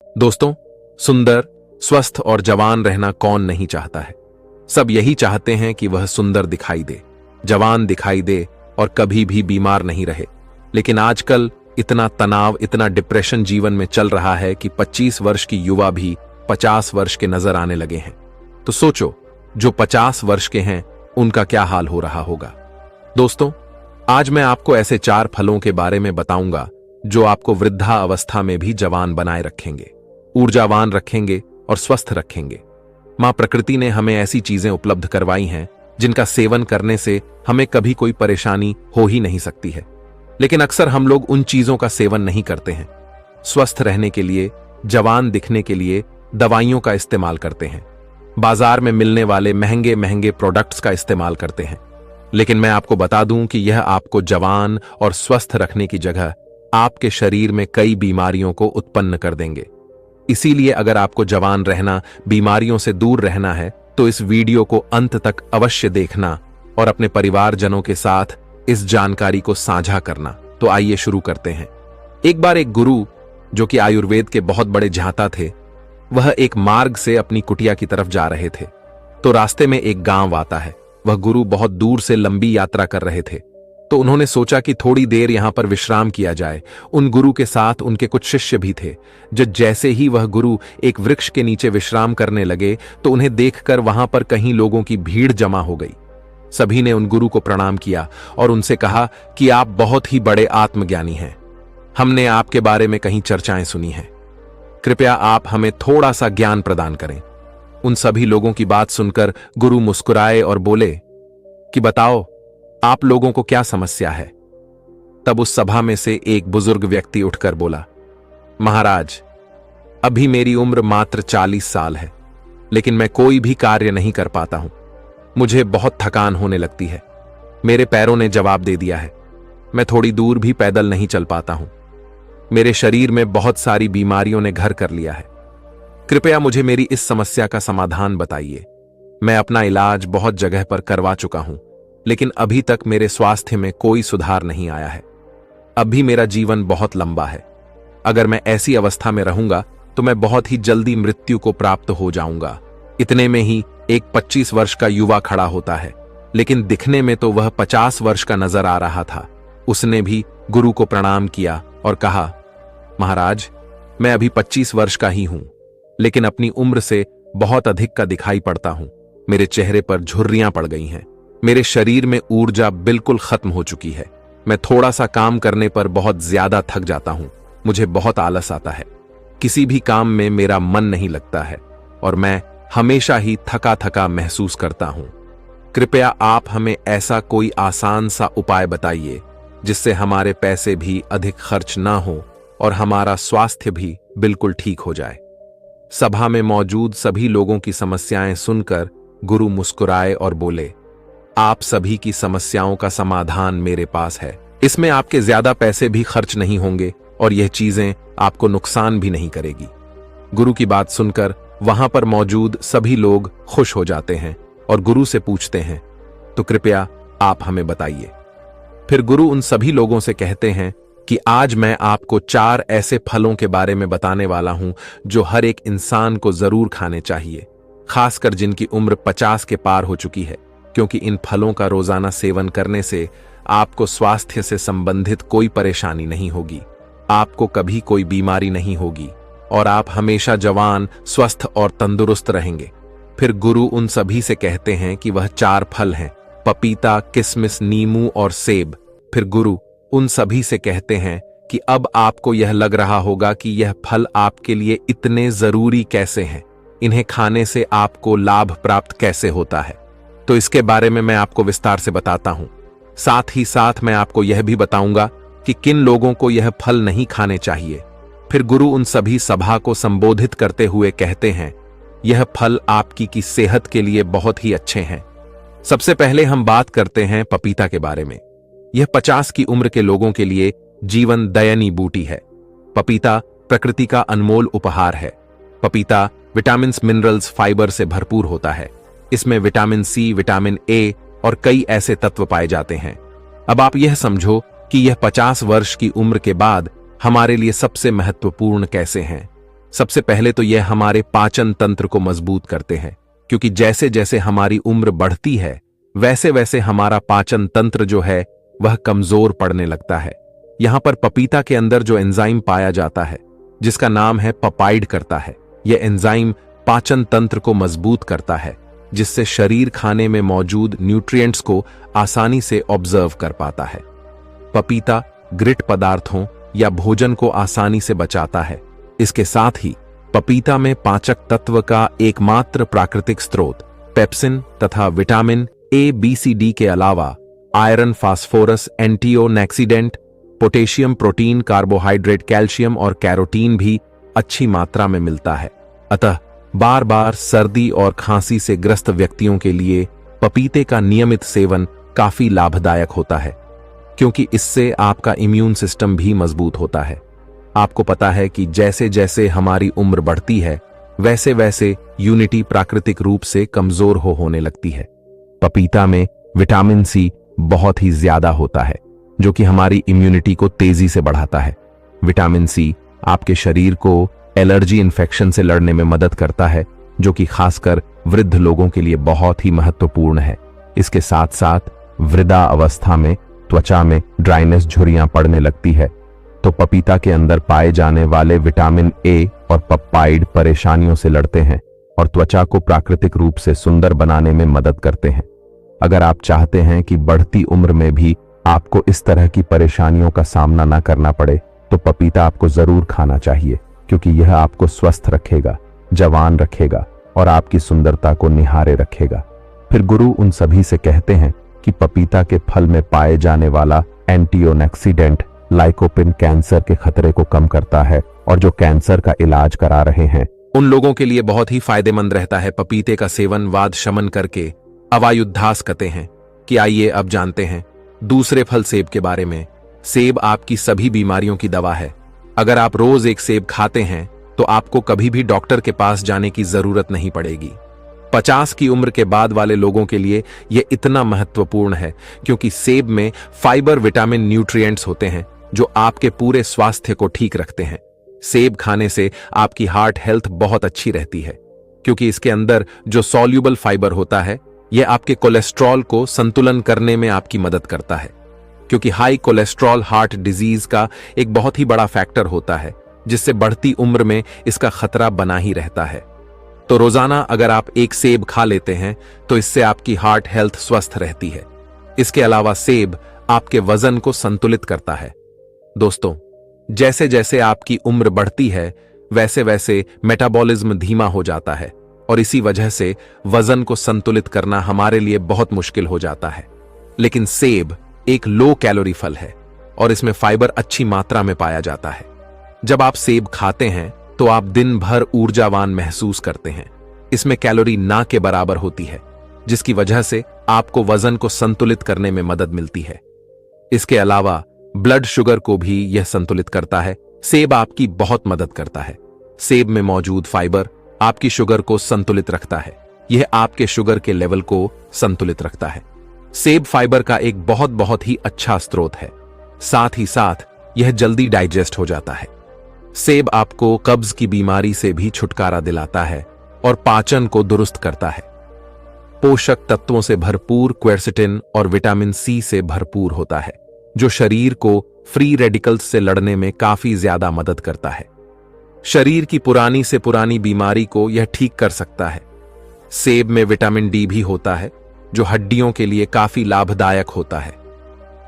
दोस्तों, सुंदर, स्वस्थ और जवान रहना कौन नहीं चाहता है। सब यही चाहते हैं कि वह सुंदर दिखाई दे, जवान दिखाई दे और कभी भी बीमार नहीं रहे। लेकिन आजकल इतना तनाव, इतना डिप्रेशन जीवन में चल रहा है कि 25 वर्ष की युवा भी 50 वर्ष के नजर आने लगे हैं। तो सोचो, जो 50 वर्ष के हैं उनका क्या हाल हो रहा होगा। दोस्तों, आज मैं आपको ऐसे 4 फलों के बारे में बताऊंगा जो आपको वृद्धा अवस्था में भी जवान बनाए रखेंगे, ऊर्जावान रखेंगे और स्वस्थ रखेंगे। मां प्रकृति ने हमें ऐसी चीजें उपलब्ध करवाई हैं जिनका सेवन करने से हमें कभी कोई परेशानी हो ही नहीं सकती है। लेकिन अक्सर हम लोग उन चीजों का सेवन नहीं करते हैं। स्वस्थ रहने के लिए, जवान दिखने के लिए दवाइयों का इस्तेमाल करते हैं, बाजार में मिलने वाले महंगे महंगे प्रोडक्ट्स का इस्तेमाल करते हैं। लेकिन मैं आपको बता दूं कि यह आपको जवान और स्वस्थ रखने की जगह आपके शरीर में कई बीमारियों को उत्पन्न कर देंगे। इसीलिए अगर आपको जवान रहना, बीमारियों से दूर रहना है तो इस वीडियो को अंत तक अवश्य देखना और अपने परिवारजनों के साथ इस जानकारी को साझा करना। तो आइए शुरू करते हैं। एक बार एक गुरु, जो कि आयुर्वेद के बहुत बड़े झांता थे, वह एक मार्ग से अपनी कुटिया की तरफ जा रहे थे। तो रास्ते में एक गांव आता है। वह गुरु बहुत दूर से लंबी यात्रा कर रहे थे, तो उन्होंने सोचा कि थोड़ी देर यहां पर विश्राम किया जाए। उन गुरु के साथ उनके कुछ शिष्य भी थे। जैसे ही वह गुरु एक वृक्ष के नीचे विश्राम करने लगे तो उन्हें देखकर वहां पर कहीं लोगों की भीड़ जमा हो गई। सभी ने उन गुरु को प्रणाम किया और उनसे कहा कि आप बहुत ही बड़े आत्मज्ञानी हैं। हमने आपके बारे में कहीं चर्चाएं सुनी हैं। कृपया आप हमें थोड़ा सा ज्ञान प्रदान करें। उन सभी लोगों की बात सुनकर गुरु मुस्कुराए और बोले कि बताओ, आप लोगों को क्या समस्या है। तब उस सभा में से एक बुजुर्ग व्यक्ति उठकर बोला, महाराज, अभी मेरी उम्र मात्र 40 साल है, लेकिन मैं कोई भी कार्य नहीं कर पाता हूं। मुझे बहुत थकान होने लगती है। मेरे पैरों ने जवाब दे दिया है। मैं थोड़ी दूर भी पैदल नहीं चल पाता हूं। मेरे शरीर में बहुत सारी बीमारियों ने घर कर लिया है। कृपया मुझे मेरी इस समस्या का समाधान बताइए। मैं अपना इलाज बहुत जगह पर करवा चुका हूं, लेकिन अभी तक मेरे स्वास्थ्य में कोई सुधार नहीं आया है। अब भी मेरा जीवन बहुत लंबा है। अगर मैं ऐसी अवस्था में रहूंगा तो मैं बहुत ही जल्दी मृत्यु को प्राप्त हो जाऊंगा। इतने में ही एक 25 वर्ष का युवा खड़ा होता है, लेकिन दिखने में तो वह 50 वर्ष का नजर आ रहा था। उसने भी गुरु को प्रणाम किया और कहा, महाराज, मैं अभी 25 वर्ष का ही हूं, लेकिन अपनी उम्र से बहुत अधिक का दिखाई पड़ता हूं। मेरे चेहरे पर झुर्रियां पड़ गई हैं। मेरे शरीर में ऊर्जा बिल्कुल खत्म हो चुकी है। मैं थोड़ा सा काम करने पर बहुत ज्यादा थक जाता हूं। मुझे बहुत आलस आता है। किसी भी काम में मेरा मन नहीं लगता है और मैं हमेशा ही थका थका महसूस करता हूं। कृपया आप हमें ऐसा कोई आसान सा उपाय बताइए जिससे हमारे पैसे भी अधिक खर्च ना हो और हमारा स्वास्थ्य भी बिल्कुल ठीक हो जाए। सभा में मौजूद सभी लोगों की समस्याएं सुनकर गुरु मुस्कुराए और बोले, आप सभी की समस्याओं का समाधान मेरे पास है। इसमें आपके ज्यादा पैसे भी खर्च नहीं होंगे और यह चीजें आपको नुकसान भी नहीं करेगी। गुरु की बात सुनकर वहां पर मौजूद सभी लोग खुश हो जाते हैं और गुरु से पूछते हैं, तो कृपया आप हमें बताइए। फिर गुरु उन सभी लोगों से कहते हैं कि आज मैं आपको 4 ऐसे फलों के बारे में बताने वाला हूं जो हर एक इंसान को जरूर खाने चाहिए, खासकर जिनकी उम्र 50 के पार हो चुकी है, क्योंकि इन फलों का रोजाना सेवन करने से आपको स्वास्थ्य से संबंधित कोई परेशानी नहीं होगी, आपको कभी कोई बीमारी नहीं होगी और आप हमेशा जवान, स्वस्थ और तंदुरुस्त रहेंगे। फिर गुरु उन सभी से कहते हैं कि वह 4 फल हैं, पपीता, किशमिश, नींबू और सेब। फिर गुरु उन सभी से कहते हैं कि अब आपको यह लग रहा होगा कि यह फल आपके लिए इतने जरूरी कैसे हैं, इन्हें खाने से आपको लाभ प्राप्त कैसे होता है। तो इसके बारे में मैं आपको विस्तार से बताता हूं। साथ ही साथ मैं आपको यह भी बताऊंगा कि किन लोगों को यह फल नहीं खाने चाहिए। फिर गुरु उन सभी सभा को संबोधित करते हुए कहते हैं, यह फल आपकी की सेहत के लिए बहुत ही अच्छे हैं। सबसे पहले हम बात करते हैं पपीता के बारे में। यह 50 की उम्र के लोगों के लिए जीवन दयनीय बूटी है। पपीता प्रकृति का अनमोल उपहार है। पपीता विटामिन, मिनरल्स, फाइबर से भरपूर होता है। इसमें विटामिन सी, विटामिन ए और कई ऐसे तत्व पाए जाते हैं। अब आप यह समझो कि यह 50 वर्ष की उम्र के बाद हमारे लिए सबसे महत्वपूर्ण कैसे हैं। सबसे पहले तो यह हमारे पाचन तंत्र को मजबूत करते हैं, क्योंकि जैसे जैसे हमारी उम्र बढ़ती है वैसे वैसे हमारा पाचन तंत्र जो है वह कमजोर पड़ने लगता है। यहां पर पपीता के अंदर जो एंजाइम पाया जाता है जिसका नाम है पपाइड करता है, यह एंजाइम पाचन तंत्र को मजबूत करता है, जिससे शरीर खाने में मौजूद न्यूट्रिएंट्स को आसानी से ऑब्जर्व कर पाता है। पपीता ग्रिट पदार्थों या भोजन को आसानी से बचाता है। इसके साथ ही पपीता में पाचक तत्व का एकमात्र प्राकृतिक स्रोत पेप्सिन तथा vitamin A, B, C, D के अलावा iron, phosphorus, antioxidant, potassium, protein, carbohydrate, calcium और कैरोटीन भी अच्छी मात्रा में मिलता है। अतः बार बार सर्दी और खांसी से ग्रस्त व्यक्तियों के लिए पपीते का नियमित सेवन काफी लाभदायक होता है, क्योंकि इससे आपका इम्यून सिस्टम भी मजबूत होता है। आपको पता है कि जैसे जैसे हमारी उम्र बढ़ती है वैसे वैसे यूनिटी प्राकृतिक रूप से कमजोर होने लगती है। पपीता में विटामिन सी बहुत ही ज्यादा होता है, जो कि हमारी इम्यूनिटी को तेजी से बढ़ाता है। विटामिन सी आपके शरीर को एलर्जी इन्फेक्शन से लड़ने में मदद करता है, जो कि खासकर वृद्ध लोगों के लिए बहुत ही महत्वपूर्ण है। इसके साथ साथ वृद्धा अवस्था में त्वचा में ड्राइनेस, झुर्रियां पड़ने लगती है, तो पपीता के अंदर पाए जाने वाले विटामिन ए और पपाइड परेशानियों से लड़ते हैं और त्वचा को प्राकृतिक रूप से सुंदर बनाने में मदद करते हैं। अगर आप चाहते हैं कि बढ़ती उम्र में भी आपको इस तरह की परेशानियों का सामना न करना पड़े, तो पपीता आपको जरूर खाना चाहिए, क्योंकि यह आपको स्वस्थ रखेगा, जवान रखेगा और आपकी सुंदरता को निहारे रखेगा। फिर गुरु उन सभी से कहते हैं कि पपीता के फल में पाए जाने वाला एंटीओक्सीडेंट लाइकोपिन कैंसर के खतरे को कम करता है, और जो कैंसर का इलाज करा रहे हैं उन लोगों के लिए बहुत ही फायदेमंद रहता है। पपीते का सेवन वाद शमन करके अवायुद्धास कहते हैं कि आइए अब जानते हैं दूसरे फल सेब के बारे में। सेब आपकी सभी बीमारियों की दवा है। अगर आप रोज एक सेब खाते हैं तो आपको कभी भी डॉक्टर के पास जाने की जरूरत नहीं पड़ेगी। 50 की उम्र के बाद वाले लोगों के लिए यह इतना महत्वपूर्ण है क्योंकि सेब में फाइबर, विटामिन, न्यूट्रिएंट्स होते हैं जो आपके पूरे स्वास्थ्य को ठीक रखते हैं। सेब खाने से आपकी हार्ट हेल्थ बहुत अच्छी रहती है, क्योंकि इसके अंदर जो सॉल्यूबल फाइबर होता है यह आपके कोलेस्ट्रॉल को संतुलन करने में आपकी मदद करता है, क्योंकि हाई कोलेस्ट्रॉल हार्ट डिजीज का एक बहुत ही बड़ा फैक्टर होता है, जिससे बढ़ती उम्र में इसका खतरा बना ही रहता है। तो रोजाना अगर आप एक सेब खा लेते हैं तो इससे आपकी हार्ट हेल्थ स्वस्थ रहती है। इसके अलावा सेब आपके वजन को संतुलित करता है। दोस्तों, जैसे जैसे आपकी उम्र बढ़ती है वैसे वैसे मेटाबॉलिज्म धीमा हो जाता है और इसी वजह से वजन को संतुलित करना हमारे लिए बहुत मुश्किल हो जाता है। लेकिन सेब एक लो कैलोरी फल है और इसमें फाइबर अच्छी मात्रा में पाया जाता है। जब आप सेब खाते हैं तो आप दिन भर ऊर्जावान महसूस करते हैं। इसमें कैलोरी ना के बराबर होती है, जिसकी वजह से आपको वजन को संतुलित करने में मदद मिलती है। इसके अलावा ब्लड शुगर को भी यह संतुलित करता है। सेब आपकी बहुत मदद करता है। सेब में मौजूद फाइबर आपकी शुगर को संतुलित रखता है। यह आपके शुगर के लेवल को संतुलित रखता है। सेब फाइबर का एक बहुत ही अच्छा स्रोत है। साथ ही साथ यह जल्दी डाइजेस्ट हो जाता है। सेब आपको कब्ज की बीमारी से भी छुटकारा दिलाता है और पाचन को दुरुस्त करता है। पोषक तत्वों से भरपूर क्वेरसिटिन और विटामिन सी से भरपूर होता है, जो शरीर को फ्री रेडिकल्स से लड़ने में काफी ज्यादा मदद करता है। शरीर की पुरानी से पुरानी बीमारी को यह ठीक कर सकता है। सेब में विटामिन डी भी होता है, जो हड्डियों के लिए काफी लाभदायक होता है।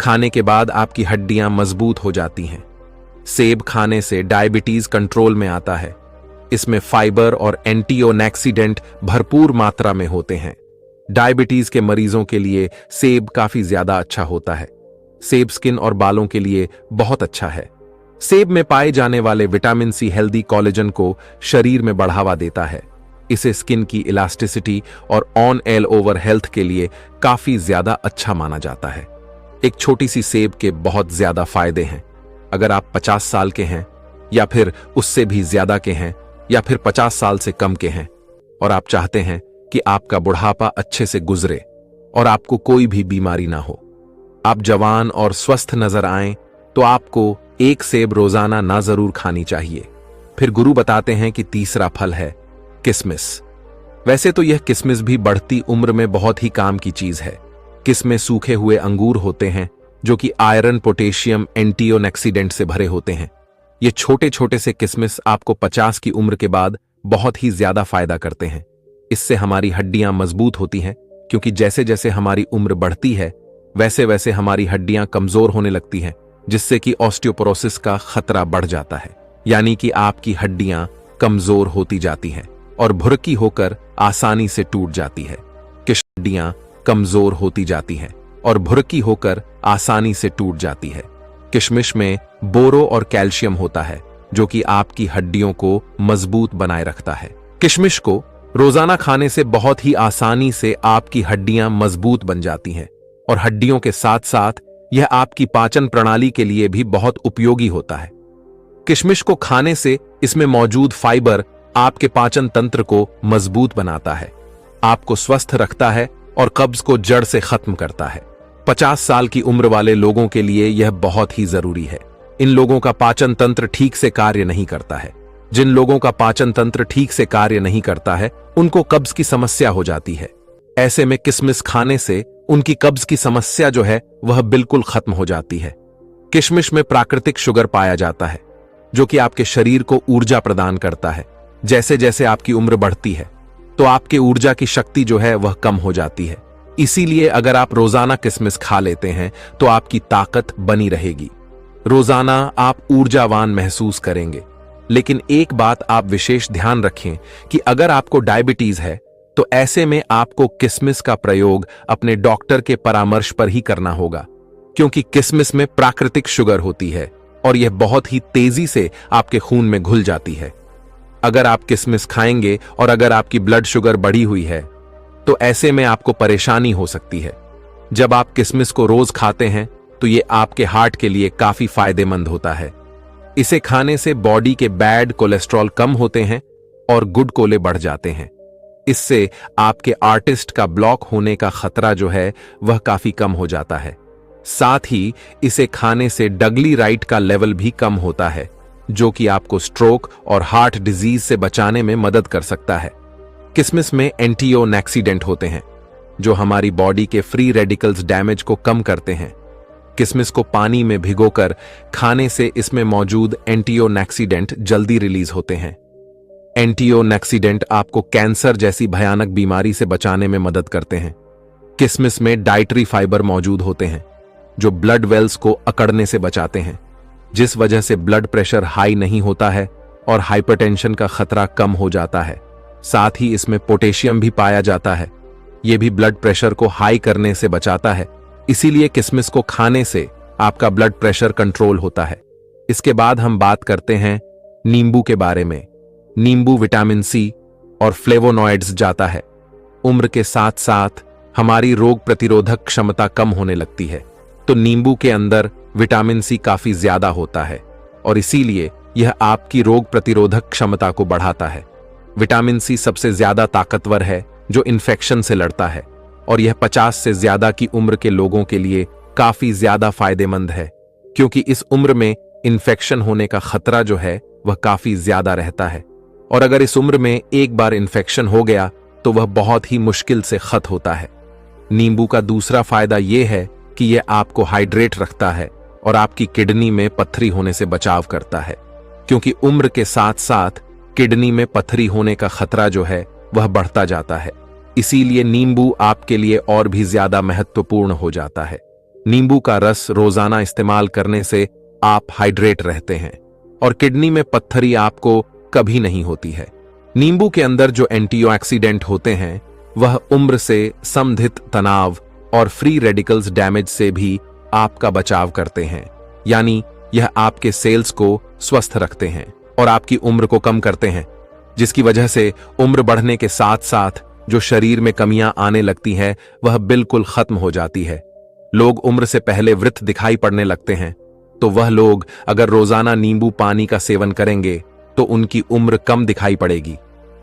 खाने के बाद आपकी हड्डियां मजबूत हो जाती हैं। सेब खाने से डायबिटीज कंट्रोल में आता है। इसमें फाइबर और एंटीओक्सीडेंट भरपूर मात्रा में होते हैं। डायबिटीज के मरीजों के लिए सेब काफी ज्यादा अच्छा होता है। सेब स्किन और बालों के लिए बहुत अच्छा है। सेब में पाए जाने वाले विटामिन सी हेल्दी कोलेजन को शरीर में बढ़ावा देता है। इसे स्किन की इलास्टिसिटी और ऑन एल ओवर हेल्थ के लिए काफी ज्यादा अच्छा माना जाता है। एक छोटी सी सेब के बहुत ज्यादा फायदे हैं। अगर आप 50 साल के हैं या फिर उससे भी ज्यादा के हैं या फिर 50 साल से कम के हैं और आप चाहते हैं कि आपका बुढ़ापा अच्छे से गुजरे और आपको कोई भी बीमारी ना हो, आप जवान और स्वस्थ नजर आएं, तो आपको एक सेब रोजाना ना जरूर खानी चाहिए। फिर गुरु बताते हैं कि तीसरा फल है किशमिश। वैसे तो यह किशमिश भी बढ़ती उम्र में बहुत ही काम की चीज है। किसमें सूखे हुए अंगूर होते हैं जो कि आयरन, पोटेशियम, एंटीऑक्सीडेंट से भरे होते हैं। ये छोटे छोटे से किशमिश आपको 50 की उम्र के बाद बहुत ही ज्यादा फायदा करते हैं। इससे हमारी हड्डियां मजबूत होती हैं, क्योंकि जैसे जैसे हमारी उम्र बढ़ती है वैसे वैसे हमारी हड्डियां कमजोर होने लगती हैं, जिससे कि ऑस्टियोपोरोसिस का खतरा बढ़ जाता है। यानी कि आपकी हड्डियां कमजोर होती जाती हैं और भुरकी होकर आसानी से टूट जाती है। हड्डियां कमजोर होती जाती हैं और भुरकी होकर आसानी से टूट जाती है। किशमिश में बोरो और कैल्शियम होता है जो कि आपकी हड्डियों को मजबूत बनाए रखता है। किशमिश को रोजाना खाने से बहुत ही आसानी से आपकी हड्डियां मजबूत बन जाती हैं और हड्डियों के साथ साथ यह आपकी पाचन प्रणाली के लिए भी बहुत उपयोगी होता है। किशमिश को खाने से इसमें मौजूद फाइबर आपके पाचन तंत्र को मजबूत बनाता है, आपको स्वस्थ रखता है और कब्ज को जड़ से खत्म करता है। 50 साल की उम्र वाले लोगों के लिए यह बहुत ही जरूरी है। इन लोगों का पाचन तंत्र ठीक से कार्य नहीं करता है। जिन लोगों का पाचन तंत्र ठीक से कार्य नहीं करता है उनको कब्ज की समस्या हो जाती है। ऐसे में किशमिश खाने से उनकी कब्ज की समस्या जो है वह बिल्कुल खत्म हो जाती है। किशमिश में प्राकृतिक शुगर पाया जाता है जो कि आपके शरीर को ऊर्जा प्रदान करता है। जैसे जैसे आपकी उम्र बढ़ती है तो आपके ऊर्जा की शक्ति जो है वह कम हो जाती है। इसीलिए अगर आप रोजाना किशमिश खा लेते हैं तो आपकी ताकत बनी रहेगी। रोजाना आप ऊर्जावान महसूस करेंगे। लेकिन एक बात आप विशेष ध्यान रखें कि अगर आपको डायबिटीज है तो ऐसे में आपको किशमिश का प्रयोग अपने डॉक्टर के परामर्श पर ही करना होगा, क्योंकि किशमिश में प्राकृतिक शुगर होती है और यह बहुत ही तेजी से आपके खून में घुल जाती है। अगर आप किशमिश खाएंगे और अगर आपकी ब्लड शुगर बढ़ी हुई है तो ऐसे में आपको परेशानी हो सकती है। जब आप किशमिश को रोज खाते हैं तो ये आपके हार्ट के लिए काफी फायदेमंद होता है। इसे खाने से बॉडी के बैड कोलेस्ट्रॉल कम होते हैं और गुड कोले बढ़ जाते हैं। इससे आपके आर्टिस्ट का ब्लॉक होने का खतरा जो है वह काफी कम हो जाता है। साथ ही इसे खाने से डगलीराइट का लेवल भी कम होता है जो कि आपको स्ट्रोक और हार्ट डिजीज से बचाने में मदद कर सकता है। किशमिश में एंटीऑक्सीडेंट होते हैं जो हमारी बॉडी के फ्री रेडिकल्स डैमेज को कम करते हैं। किशमिश को पानी में भिगोकर खाने से इसमें मौजूद एंटीऑक्सीडेंट जल्दी रिलीज होते हैं। एंटीऑक्सीडेंट आपको कैंसर जैसी भयानक बीमारी से बचाने में मदद करते हैं। किशमिश में डाइटरी फाइबर मौजूद होते हैं जो ब्लड वेल्स को अकड़ने से बचाते हैं, जिस वजह से ब्लड प्रेशर हाई नहीं होता है और हाइपरटेंशन का खतरा कम हो जाता है। साथ ही इसमें पोटेशियम भी पाया जाता है, यह भी ब्लड प्रेशर को हाई करने से बचाता है। इसीलिए किशमिश को खाने से आपका ब्लड प्रेशर कंट्रोल होता है। इसके बाद हम बात करते हैं नींबू के बारे में। नींबू विटामिन सी और फ्लेवोनॉइड्स जाता है। उम्र के साथ साथ हमारी रोग प्रतिरोधक क्षमता कम होने लगती है, तो नींबू के अंदर विटामिन सी काफी ज्यादा होता है और इसीलिए यह आपकी रोग प्रतिरोधक क्षमता को बढ़ाता है। विटामिन सी सबसे ज्यादा ताकतवर है जो इन्फेक्शन से लड़ता है और यह 50 से ज्यादा की उम्र के लोगों के लिए काफी ज्यादा फायदेमंद है, क्योंकि इस उम्र में इन्फेक्शन होने का खतरा जो है वह काफी ज्यादा रहता है और अगर इस उम्र में एक बार इन्फेक्शन हो गया तो वह बहुत ही मुश्किल से खत्म होता है। नींबू का दूसरा फायदा यह है कि यह आपको हाइड्रेट रखता है और आपकी किडनी में पत्थरी होने से बचाव करता है, क्योंकि उम्र के साथ साथ किडनी में पत्थरी होने का खतरा जो है वह बढ़ता जाता है। इसीलिए नींबू आपके लिए और भी ज्यादा महत्वपूर्ण हो जाता है। नींबू का रस रोजाना इस्तेमाल करने से आप हाइड्रेट रहते हैं और किडनी में पत्थरी आपको कभी नहीं होती है। नींबू के अंदर जो एंटीऑक्सीडेंट होते हैं वह उम्र से संबंधित तनाव और फ्री रेडिकल्स डैमेज से भी आपका बचाव करते हैं, यानी यह आपके सेल्स को स्वस्थ रखते हैं और आपकी उम्र को कम करते हैं, जिसकी वजह से उम्र बढ़ने के साथ साथ जो शरीर में कमियां आने लगती हैं वह बिल्कुल खत्म हो जाती है। लोग उम्र से पहले वृद्ध दिखाई पड़ने लगते हैं, तो वह लोग अगर रोजाना नींबू पानी का सेवन करेंगे तो उनकी उम्र कम दिखाई पड़ेगी,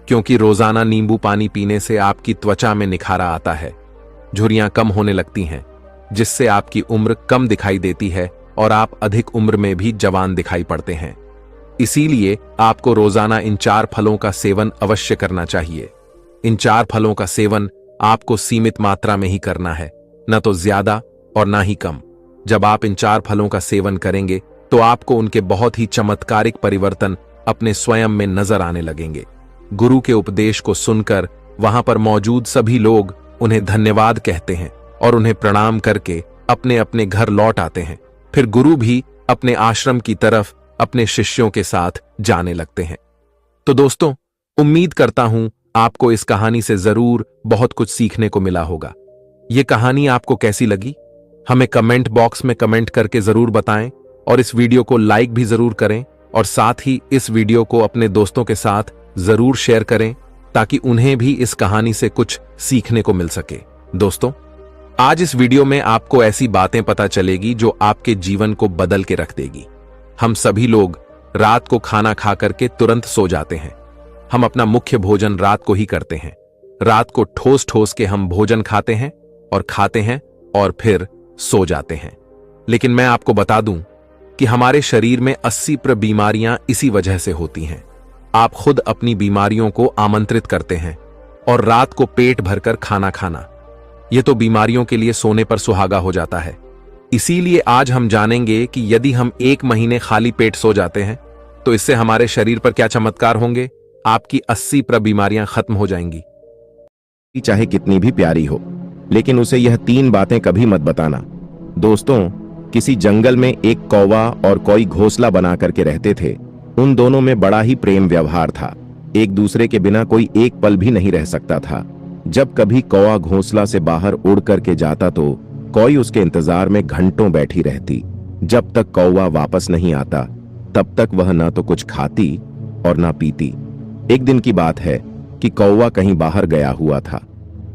क्योंकि रोजाना नींबू पानी पीने से आपकी त्वचा में निखारा आता है, झुर्रियां कम होने लगती हैं, जिससे आपकी उम्र कम दिखाई देती है और आप अधिक उम्र में भी जवान दिखाई पड़ते हैं। इसीलिए आपको रोजाना इन 4 फलों का सेवन अवश्य करना चाहिए। इन 4 फलों का सेवन आपको सीमित मात्रा में ही करना है, न तो ज्यादा और ना ही कम। जब आप इन 4 फलों का सेवन करेंगे तो आपको उनके बहुत ही चमत्कारिक परिवर्तन अपने स्वयं में नजर आने लगेंगे। गुरु के उपदेश को सुनकर वहां पर मौजूद सभी लोग उन्हें धन्यवाद कहते हैं और उन्हें प्रणाम करके अपने अपने घर लौट आते हैं। फिर गुरु भी अपने आश्रम की तरफ अपने शिष्यों के साथ जाने लगते हैं। तो दोस्तों, उम्मीद करता हूं आपको इस कहानी से जरूर बहुत कुछ सीखने को मिला होगा। यह कहानी आपको कैसी लगी हमें कमेंट बॉक्स में कमेंट करके जरूर बताएं और इस वीडियो को लाइक भी जरूर करें और साथ ही इस वीडियो को अपने दोस्तों के साथ जरूर शेयर करें ताकि उन्हें भी इस कहानी से कुछ सीखने को मिल सके। दोस्तों, आज इस वीडियो में आपको ऐसी बातें पता चलेगी जो आपके जीवन को बदल के रख देगी। हम सभी लोग रात को खाना खा करके तुरंत सो जाते हैं। हम अपना मुख्य भोजन रात को ही करते हैं। रात को ठोस ठोस के हम भोजन खाते हैं और फिर सो जाते हैं। लेकिन मैं आपको बता दूं कि हमारे शरीर में 80% बीमारियां इसी वजह से होती हैं। आप खुद अपनी बीमारियों को आमंत्रित करते हैं और रात को पेट भरकर खाना खाना, यह तो बीमारियों के लिए सोने पर सुहागा हो जाता है। इसीलिए आज हम जानेंगे कि यदि हम 1 महीने खाली पेट सो जाते हैं तो इससे हमारे शरीर पर क्या चमत्कार होंगे। आपकी 80% बीमारियां खत्म हो जाएंगी। चाहे कितनी भी प्यारी हो, लेकिन उसे यह 3 बातें कभी मत बताना। दोस्तों, किसी जंगल में एक कौवा और कोई घोंसला बना करके रहते थे। उन दोनों में बड़ा ही प्रेम व्यवहार था। एक दूसरे के बिना कोई एक पल भी नहीं रह सकता था। जब कभी कौवा घोंसला से बाहर उड़ करके जाता तो कोई उसके इंतजार में घंटों बैठी रहती। जब तक कौवा वापस नहीं आता तब तक वह ना तो कुछ खाती और ना पीती। एक दिन की बात है कि कौवा कहीं बाहर गया हुआ था।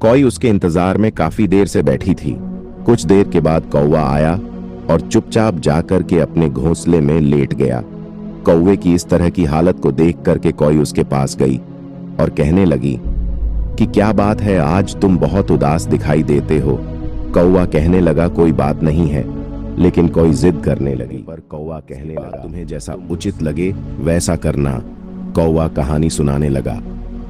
कोई उसके इंतजार में काफी देर से बैठी थी। कुछ देर के बाद कौवा आया और चुपचाप जाकर के अपने घोंसले में लेट गया। कौवे की इस तरह की हालत को देख करके कोई उसके पास गई और कहने लगी कि क्या बात है, आज तुम बहुत उदास दिखाई देते हो। कौवा कहने लगा कोई बात नहीं है, लेकिन कोई जिद करने लगी। पर कौवा कहने लगा तुम्हें जैसा उचित लगे वैसा करना। कौवा कहानी सुनाने लगा।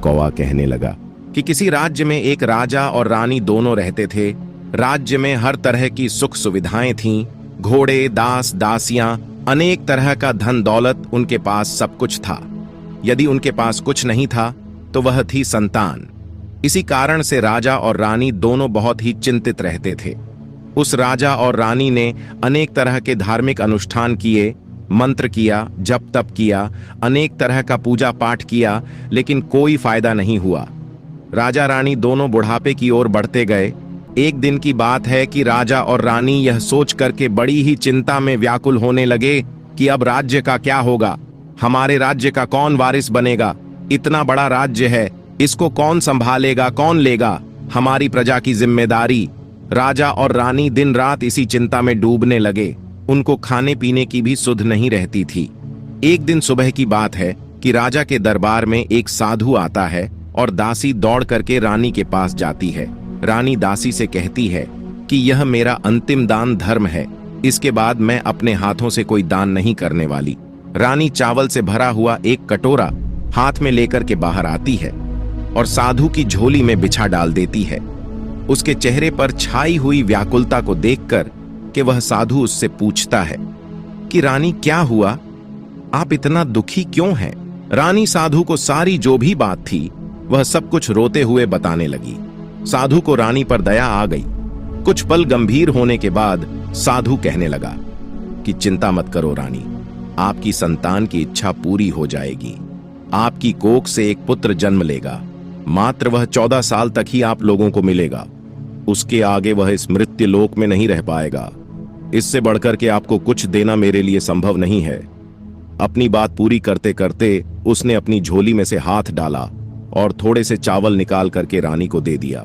कौवा कहने लगा कि किसी राज्य में एक राजा और रानी दोनों रहते थे। राज्य में हर तरह की सुख सुविधाएं थीं। घोड़े, दास, दासियां, अनेक तरह का धन दौलत, उनके पास सब कुछ था। यदि उनके पास कुछ नहीं था तो वह थी संतान। इसी कारण से राजा और रानी दोनों बहुत ही चिंतित रहते थे। उस राजा और रानी ने अनेक तरह के धार्मिक अनुष्ठान किए, मंत्र किया, जप तप किया, अनेक तरह का पूजा पाठ किया, लेकिन कोई फायदा नहीं हुआ। राजा रानी दोनों बुढ़ापे की ओर बढ़ते गए। एक दिन की बात है कि राजा और रानी यह सोच करके बड़ी ही चिंता में व्याकुल होने लगे कि अब राज्य का क्या होगा, हमारे राज्य का कौन वारिस बनेगा। इतना बड़ा राज्य है, इसको कौन संभालेगा, कौन लेगा हमारी प्रजा की जिम्मेदारी। राजा और रानी दिन रात इसी चिंता में डूबने लगे। उनको खाने पीने की भी सुध नहीं रहती थी। एक दिन सुबह की बात है कि राजा के दरबार में एक साधु आता है और दासी दौड़ करके रानी के पास जाती है। रानी दासी से कहती है कि यह मेरा अंतिम दान धर्म है, इसके बाद मैं अपने हाथों से कोई दान नहीं करने वाली। रानी चावल से भरा हुआ एक कटोरा हाथ में लेकर के बाहर आती है और साधु की झोली में बिछा डाल देती है। उसके चेहरे पर छाई हुई व्याकुलता को देखकर कि वह साधु उससे पूछता है कि रानी क्या हुआ, आप इतना दुखी क्यों हैं। रानी साधु को सारी जो भी बात थी वह सब कुछ रोते हुए बताने लगी। साधु को रानी पर दया आ गई। कुछ पल गंभीर होने के बाद साधु कहने लगा कि चिंता मत करो रानी, आपकी संतान की इच्छा पूरी हो जाएगी। आपकी कोख से एक पुत्र जन्म लेगा। मात्र वह 14 साल तक ही आप लोगों को मिलेगा। उसके आगे वह इस मृत्यु लोक में नहीं रह पाएगा। इससे बढ़कर के आपको कुछ देना मेरे लिए संभव नहीं है। अपनी बात पूरी करते करते उसने अपनी झोली में से हाथ डाला और थोड़े से चावल निकाल करके रानी को दे दिया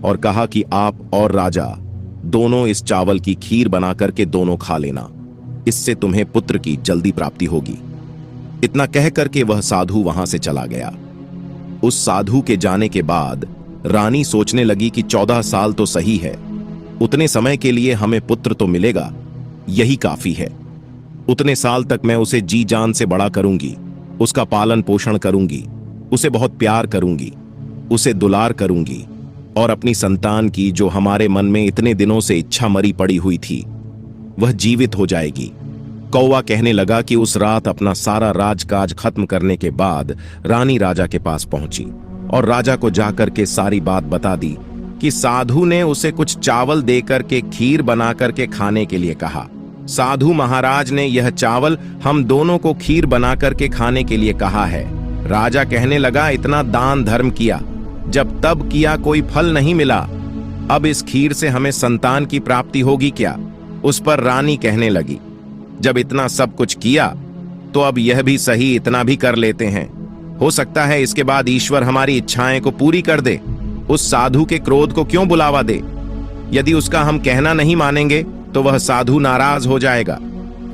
और कहा कि आप और राजा दोनों इस चावल की खीर बना करके दोनों खा लेना, इससे तुम्हें पुत्र की जल्दी प्राप्ति होगी। इतना कह करके वह साधु वहां से चला गया। उस साधु के जाने के बाद रानी सोचने लगी कि 14 साल तो सही है, उतने समय के लिए हमें पुत्र तो मिलेगा, यही काफी है। उतने साल तक मैं उसे जी जान से बड़ा करूंगी, उसका पालन पोषण करूंगी, उसे बहुत प्यार करूंगी, उसे दुलार करूंगी और अपनी संतान की जो हमारे मन में इतने दिनों से इच्छा मरी पड़ी हुई थी वह जीवित हो जाएगी। कौवा कहने लगा कि उस रात अपना सारा राजकाज खत्म करने के बाद रानी राजा के पास पहुंची और राजा को जाकर के सारी बात बता दी कि साधु ने उसे कुछ चावल देकर के खीर बनाकर के खाने के लिए कहा। साधु महाराज ने यह चावल हम दोनों को खीर बनाकर के खाने के लिए कहा है। राजा कहने लगा, इतना दान धर्म किया, जब तब किया कोई फल नहीं मिला, अब इस खीर से हमें संतान की प्राप्ति होगी क्या? उस पर रानी कहने लगी, जब इतना सब कुछ किया तो अब यह भी सही इतना भी कर लेते हैं, हो सकता है इसके बाद ईश्वर हमारी इच्छाएं को पूरी कर दे। उस साधु के क्रोध को क्यों बुलावा दे? यदि उसका हम कहना नहीं मानेंगे तो वह साधु नाराज हो जाएगा।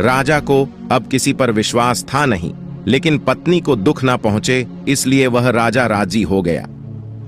राजा को अब किसी पर विश्वास था नहीं, लेकिन पत्नी को दुख ना पहुंचे इसलिए वह राजा राजी हो गया।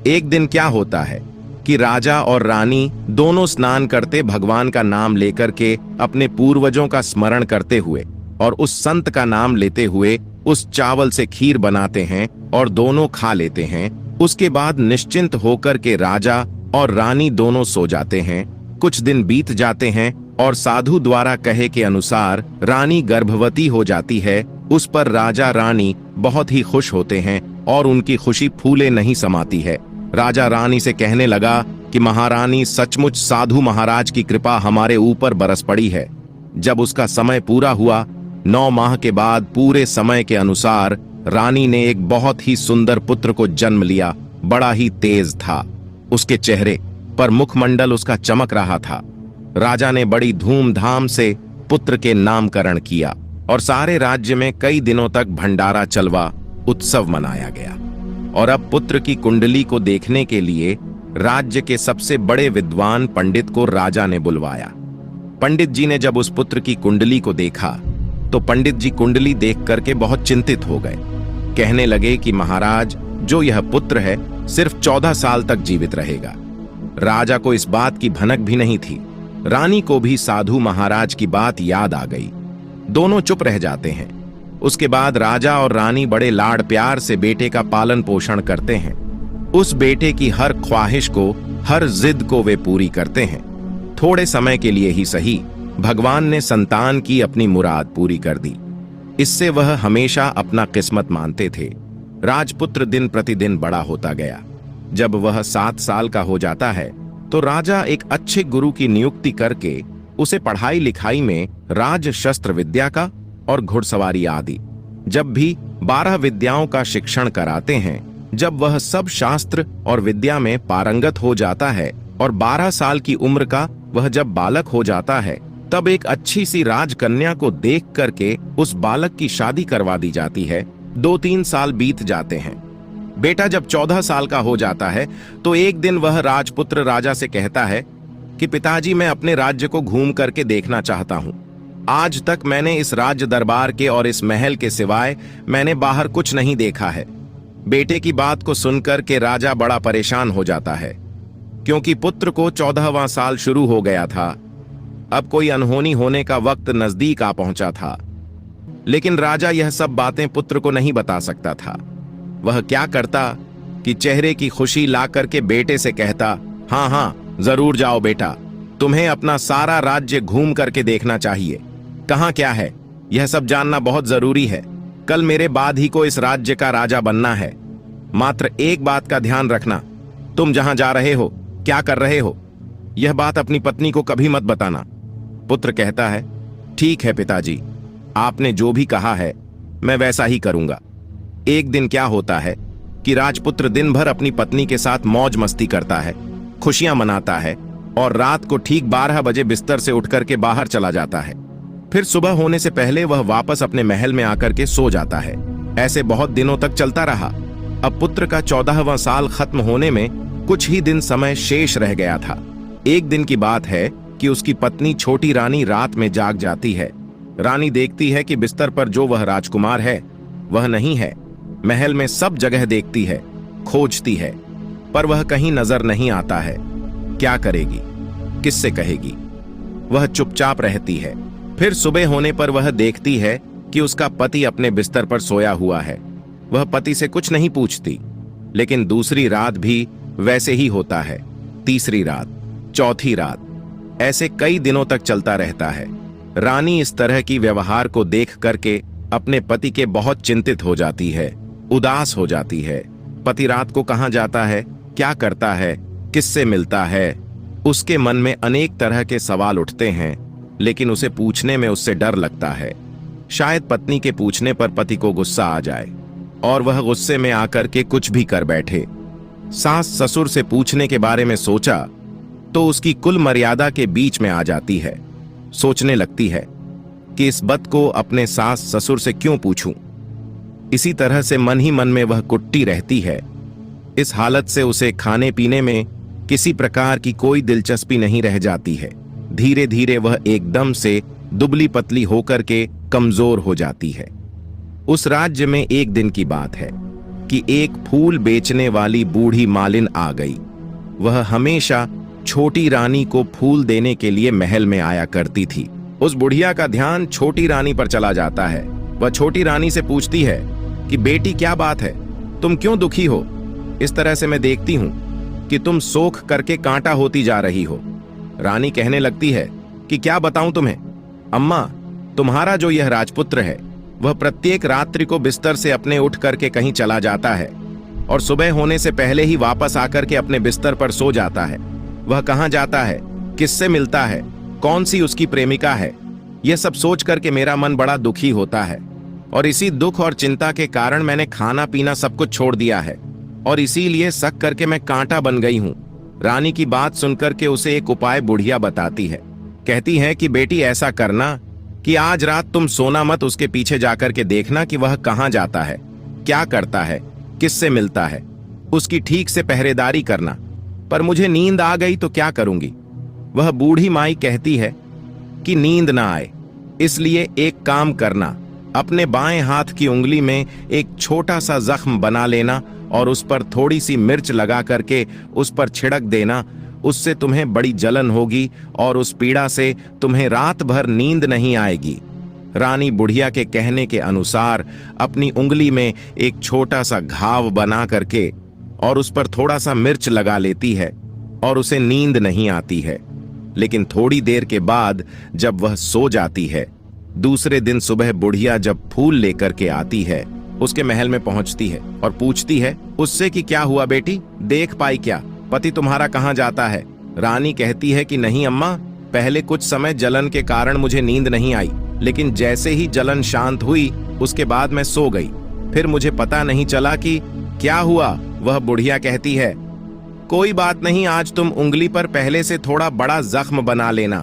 एक दिन क्या होता है कि राजा और रानी दोनों स्नान करते भगवान का नाम लेकर के अपने पूर्वजों का स्मरण करते हुए और उस संत का नाम लेते हुए उस चावल से खीर बनाते हैं और दोनों खा लेते हैं। उसके बाद निश्चिंत होकर के राजा और रानी दोनों सो जाते हैं। कुछ दिन बीत जाते हैं और साधु द्वारा कहे के अनुसार रानी गर्भवती हो जाती है। उस पर राजा रानी बहुत ही खुश होते हैं और उनकी खुशी फूले नहीं समाती है। राजा रानी से कहने लगा कि महारानी, सचमुच साधु महाराज की कृपा हमारे ऊपर बरस पड़ी है। जब उसका समय पूरा हुआ, 9 माह के बाद पूरे समय के अनुसार रानी ने एक बहुत ही सुंदर पुत्र को जन्म लिया। बड़ा ही तेज था, उसके चेहरे पर मुखमंडल उसका चमक रहा था। राजा ने बड़ी धूमधाम से पुत्र के नामकरण किया और सारे राज्य में कई दिनों तक भंडारा चलवा उत्सव मनाया गया। और अब पुत्र की कुंडली को देखने के लिए राज्य के सबसे बड़े विद्वान पंडित को राजा ने बुलवाया। पंडित जी ने जब उस पुत्र की कुंडली को देखा तो पंडित जी कुंडली देख करके बहुत चिंतित हो गए। कहने लगे कि महाराज, जो यह पुत्र है सिर्फ 14 साल तक जीवित रहेगा। राजा को इस बात की भनक भी नहीं थी। रानी को भी साधु महाराज की बात याद आ गई। दोनों चुप रह जाते हैं। उसके बाद राजा और रानी बड़े लाड़ प्यार से बेटे का पालन पोषण करते हैं। उस बेटे की हर ख्वाहिश को, हर जिद को वे पूरी करते हैं। थोड़े समय के लिए ही सही, भगवान ने संतान की अपनी मुराद पूरी कर दी। इससे वह हमेशा अपना किस्मत मानते थे। राजपुत्र दिन प्रतिदिन बड़ा होता गया। जब वह 7 साल का हो जाता है तो राजा एक अच्छे गुरु की नियुक्ति करके उसे पढ़ाई लिखाई में राज शस्त्र विद्या का और घुड़सवारी आदि जब भी 12 विद्याओं का शिक्षण कराते हैं। जब वह सब शास्त्र और विद्या में पारंगत हो जाता है और 12 साल की उम्र का वह जब बालक हो जाता है, तब एक अच्छी सी राजकन्या को देख करके उस बालक की शादी करवा दी जाती है। 2-3 साल बीत जाते हैं। बेटा जब 14 साल का हो जाता है तो एक दिन वह राजपुत्र राजा से कहता है कि पिताजी, मैं अपने राज्य को घूम करके देखना चाहता हूं। आज तक मैंने इस राज्य दरबार के और इस महल के सिवाय मैंने बाहर कुछ नहीं देखा है। बेटे की बात को सुनकर के राजा बड़ा परेशान हो जाता है, क्योंकि पुत्र को 14वां साल शुरू हो गया था। अब कोई अनहोनी होने का वक्त नजदीक आ पहुंचा था। लेकिन राजा यह सब बातें पुत्र को नहीं बता सकता था। वह क्या करता कि चेहरे की खुशी ला करके बेटे से कहता, हाँ हाँ जरूर जाओ बेटा, तुम्हें अपना सारा राज्य घूम करके देखना चाहिए। कहाँ क्या है यह सब जानना बहुत जरूरी है। कल मेरे बाद ही को इस राज्य का राजा बनना है। मात्र एक बात का ध्यान रखना, तुम जहां जा रहे हो, क्या कर रहे हो, यह बात अपनी पत्नी को कभी मत बताना। पुत्र कहता है, ठीक है पिताजी, आपने जो भी कहा है मैं वैसा ही करूंगा। एक दिन क्या होता है कि राजपुत्र दिन भर अपनी पत्नी के साथ मौज मस्ती करता है, खुशियां मनाता है और रात को ठीक 12 बजे बिस्तर से उठकर के बाहर चला जाता है। फिर सुबह होने से पहले वह वापस अपने महल में आकर के सो जाता है। ऐसे बहुत दिनों तक चलता रहा। अब पुत्र का 14वां साल खत्म होने में कुछ ही दिन समय शेष रह गया था। एक दिन की बात है कि उसकी पत्नी छोटी रानी रात में जाग जाती है। रानी देखती है कि बिस्तर पर जो वह राजकुमार है वह नहीं है। महल में सब जगह देखती है, खोजती है, पर वह कहीं नजर नहीं आता है। क्या करेगी, किससे कहेगी? वह चुपचाप रहती है। फिर सुबह होने पर वह देखती है कि उसका पति अपने बिस्तर पर सोया हुआ है। वह पति से कुछ नहीं पूछती, लेकिन दूसरी रात भी वैसे ही होता है। तीसरी रात, चौथी रात, ऐसे कई दिनों तक चलता रहता है। रानी इस तरह की व्यवहार को देख करके अपने पति के बहुत चिंतित हो जाती है, उदास हो जाती है। पति रात को कहां जाता है, क्या करता है, किससे मिलता है, उसके मन में अनेक तरह के सवाल उठते हैं, लेकिन उसे पूछने में उससे डर लगता है। शायद पत्नी के पूछने पर पति को गुस्सा आ जाए और वह गुस्से में आकर के कुछ भी कर बैठे। सास ससुर से पूछने के बारे में सोचा तो उसकी कुल मर्यादा के बीच में आ जाती है। सोचने लगती है कि इस बात को अपने सास ससुर से क्यों पूछूं। इसी तरह से मन ही मन में वह कुट्टी रहती है। इस हालत से उसे खाने पीने में किसी प्रकार की कोई दिलचस्पी नहीं रह जाती है। धीरे धीरे वह एकदम से दुबली पतली होकर के कमजोर हो जाती है। उस राज्य में एक दिन की बात है कि एक फूल बेचने वाली बूढ़ी मालिन आ गई। वह हमेशा छोटी रानी को फूल देने के लिए महल में आया करती थी। उस बुढ़िया का ध्यान छोटी रानी पर चला जाता है। वह छोटी रानी से पूछती है कि बेटी क्या बात है, तुम क्यों दुखी हो? इस तरह से मैं देखती हूं कि तुम सोख करके कांटा होती जा रही हो। रानी कहने लगती है कि क्या बताऊं तुम्हें अम्मा, तुम्हारा जो यह राजपुत्र है वह प्रत्येक रात्रि को बिस्तर से अपने उठ करके कहीं चला जाता है और सुबह होने से पहले ही वापस आकर के अपने बिस्तर पर सो जाता है। वह कहां जाता है, किससे मिलता है, कौन सी उसकी प्रेमिका है, यह सब सोच करके मेरा मन बड़ा दुखी होता है और इसी दुख और चिंता के कारण मैंने खाना पीना सब कुछ छोड़ दिया है और इसीलिए शक करके मैं कांटा बन गई हूं। रानी की बात सुनकर के उसे एक उपाय बुढ़िया बताती है। कहती है कि बेटी ऐसा करना कि आज रात तुम सोना मत, उसके पीछे जाकर के देखना कि वह कहां जाता है, क्या करता है, किससे मिलता है, उसकी ठीक से पहरेदारी करना। पर मुझे नींद आ गई तो क्या करूंगी? वह बूढ़ी माई कहती है कि नींद ना आए इसलिए एक काम करना, अपने बाएं हाथ की उंगली में एक छोटा सा जख्म बना लेना और उस पर थोड़ी सी मिर्च लगा करके उस पर छिड़क देना। उससे तुम्हें बड़ी जलन होगी और उस पीड़ा से तुम्हें रात भर नींद नहीं आएगी। रानी बुढ़िया के कहने के अनुसार अपनी उंगली में एक छोटा सा घाव बना करके और उस पर थोड़ा सा मिर्च लगा लेती है और उसे नींद नहीं आती है। लेकिन थोड़ी देर के बाद जब वह सो जाती है, दूसरे दिन सुबह बुढ़िया जब फूल लेकर के आती है, उसके महल में पहुंचती है और पूछती है उससे कि क्या हुआ बेटी, देख पाई क्या, पति तुम्हारा कहां जाता है? रानी कहती है कि नहीं अम्मा, पहले कुछ समय जलन के कारण मुझे नींद नहीं आई, लेकिन जैसे ही जलन शांत हुई उसके बाद मैं सो गई, फिर मुझे पता नहीं चला कि क्या हुआ। वह बुढ़िया कहती है कोई बात नहीं, आज तुम उंगली पर पहले से थोड़ा बड़ा जख्म बना लेना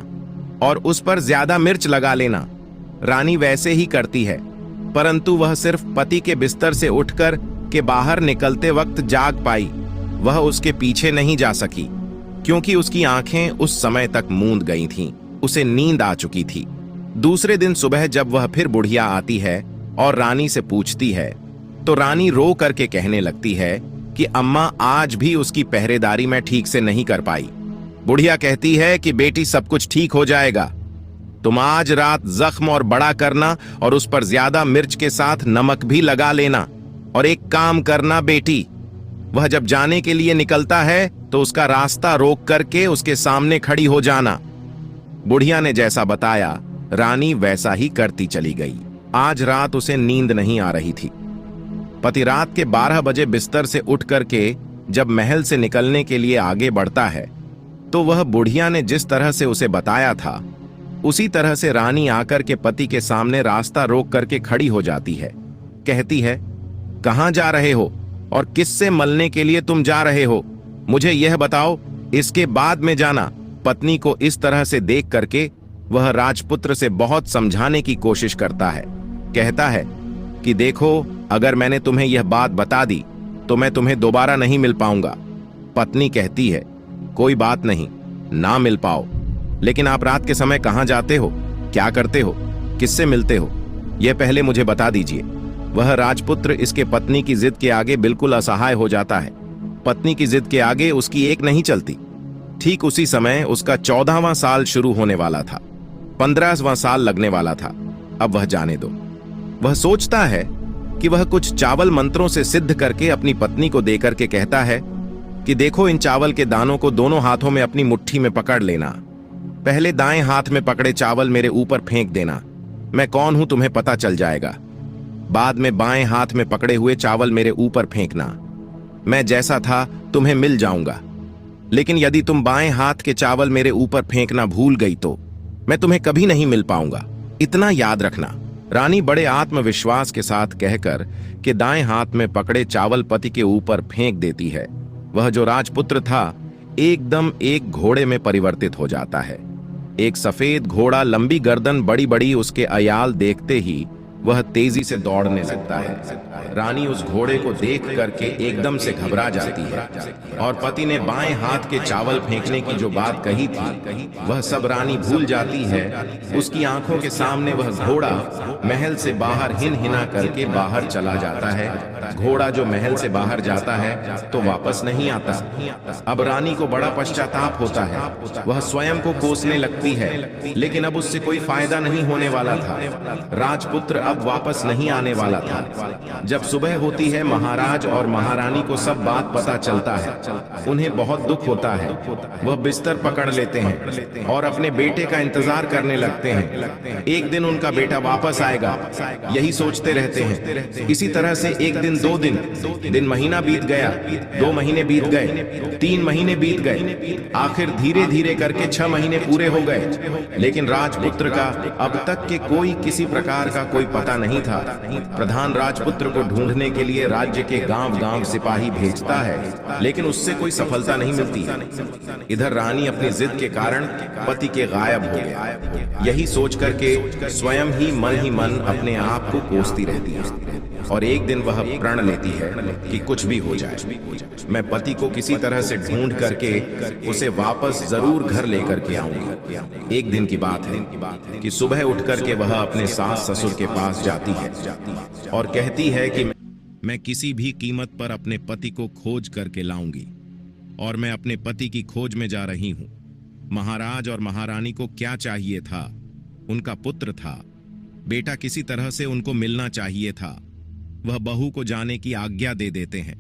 और उस पर ज्यादा मिर्च लगा लेना। रानी वैसे ही करती है, परंतु वह सिर्फ पति के बिस्तर से उठकर के बाहर निकलते वक्त जाग पाई। वह उसके पीछे नहीं जा सकी क्योंकि उसकी आंखें उस समय तक मूंद गई थीं, उसे नींद आ चुकी थी। दूसरे दिन सुबह जब वह फिर बुढ़िया आती है और रानी से पूछती है तो रानी रो करके कहने लगती है कि अम्मा, आज भी उसकी पहरेदारी मैं ठीक से नहीं कर पाई। बुढ़िया कहती है कि बेटी सब कुछ ठीक हो जाएगा, तुम आज रात जख्म और बड़ा करना और उस पर ज्यादा मिर्च के साथ नमक भी लगा लेना। और एक काम करना बेटी, वह जब जाने के लिए निकलता है तो उसका रास्ता रोक करके उसके सामने खड़ी हो जाना। बुढ़िया ने जैसा बताया रानी वैसा ही करती चली गई। आज रात उसे नींद नहीं आ रही थी। पति रात के 12 बजे बिस्तर से उठ करके जब महल से निकलने के लिए आगे बढ़ता है तो वह बुढ़िया ने जिस तरह से उसे बताया था उसी तरह से रानी आकर के पति के सामने रास्ता रोक करके खड़ी हो जाती है। कहती है कहां जा रहे हो और किससे मलने के लिए तुम जा रहे हो, मुझे यह बताओ, इसके बाद में जाना। पत्नी को इस तरह से देख करके वह राजपुत्र से बहुत समझाने की कोशिश करता है। कहता है कि देखो, अगर मैंने तुम्हें यह बात बता दी तो मैं तुम्हें दोबारा नहीं मिल पाऊंगा। पत्नी कहती है कोई बात नहीं, ना मिल पाओ, लेकिन आप रात के समय कहां जाते हो, क्या करते हो, किससे मिलते हो, यह पहले मुझे बता दीजिए। वह राजपुत्र इसके पत्नी की जिद के आगे बिल्कुल असहाय हो जाता है। पत्नी की जिद के आगे उसकी एक नहीं चलती। ठीक उसी समय उसका 14वां साल शुरू होने वाला था। 15वां साल लगने वाला था। अब वह जाने दो। वह सोचता है कि वह कुछ चावल मंत्रों से सिद्ध करके अपनी पत्नी को देकर के कहता है कि देखो, इन चावल के दानों को दोनों हाथों में अपनी मुट्ठी में पकड़ लेना। पहले दाएं हाथ में पकड़े चावल मेरे ऊपर फेंक देना। मैं कौन हूं तुम्हें पता चल जाएगा। बाद में बाएं हाथ में पकड़े हुए चावल मेरे ऊपर फेंकना। मैं जैसा था तुम्हें मिल जाऊंगा। लेकिन यदि तुम बाएं हाथ के चावल मेरे ऊपर फेंकना भूल गई तो मैं तुम्हें कभी नहीं मिल पाऊंगा। इतना याद रखना। रानी बड़े आत्मविश्वास के साथ कहकर कि दाएं हाथ में पकड़े चावल पति के ऊपर फेंक देती है। वह जो राजपुत्र था एकदम एक घोड़े में परिवर्तित हो जाता है। एक सफेद घोड़ा, लंबी गर्दन, बड़ी बड़ी उसके अयाल देखते ही वह तेजी से दौड़ने लगता है। रानी उस घोड़े को देख करके एकदम से घबरा जाती है और पति ने बाएं हाथ के चावल फेंकने की जो बात कही थी वह सब रानी भूल जाती है। उसकी आंखों के सामने वह घोड़ा महल से बाहर हिन हिना करके बाहर चला जाता है। घोड़ा जो महल से बाहर जाता है तो वापस नहीं आता। अब रानी को बड़ा पश्चाताप होता है। वह स्वयं को कोसने लगती है, लेकिन अब उससे कोई फायदा नहीं होने वाला था। राजपुत्र अब वापस नहीं आने वाला था। जब सुबह होती है, महाराज और महारानी को सब बात पता चलता है। उन्हें बहुत दुख होता है। वह बिस्तर पकड़ लेते हैं और अपने बेटे का इंतजार करने लगते हैं। एक दिन उनका बेटा वापस आएगा, यही सोचते रहते हैं। इसी तरह से एक दिन, 2 दिन, महीना बीत गया, 2 महीने बीत गए, 3 महीने बीत गए, आखिर धीरे धीरे करके 6 महीने पूरे हो गए। लेकिन राजपुत्र का अब तक के कोई किसी प्रकार का कोई पता नहीं था। प्रधान राजपुत्र को ढूंढने के लिए राज्य के गांव-गांव सिपाही भेजता है, लेकिन उससे कोई सफलता नहीं मिलती। इधर रानी अपनी जिद के कारण पति के गायब हो गए। यही सोच करके स्वयं ही मन अपने आप को कोसती रहती है और एक दिन वह प्रण लेती है कि कुछ भी हो जाए, मैं पति को किसी तरह से ढूंढ करके उसे वापस जरूर घर लेकर के आऊंगी। एक दिन की बात है कि सुबह उठ करके वह अपने सास ससुर के पास जाती है और कहती है कि मैं किसी भी कीमत पर अपने पति को खोज करके लाऊंगी और मैं अपने पति की खोज में जा रही हूं। महाराज और महारानी को क्या चाहिए था? उनका पुत्र था, बेटा किसी तरह से उनको मिलना चाहिए था। वह बहू को जाने की आज्ञा दे देते हैं।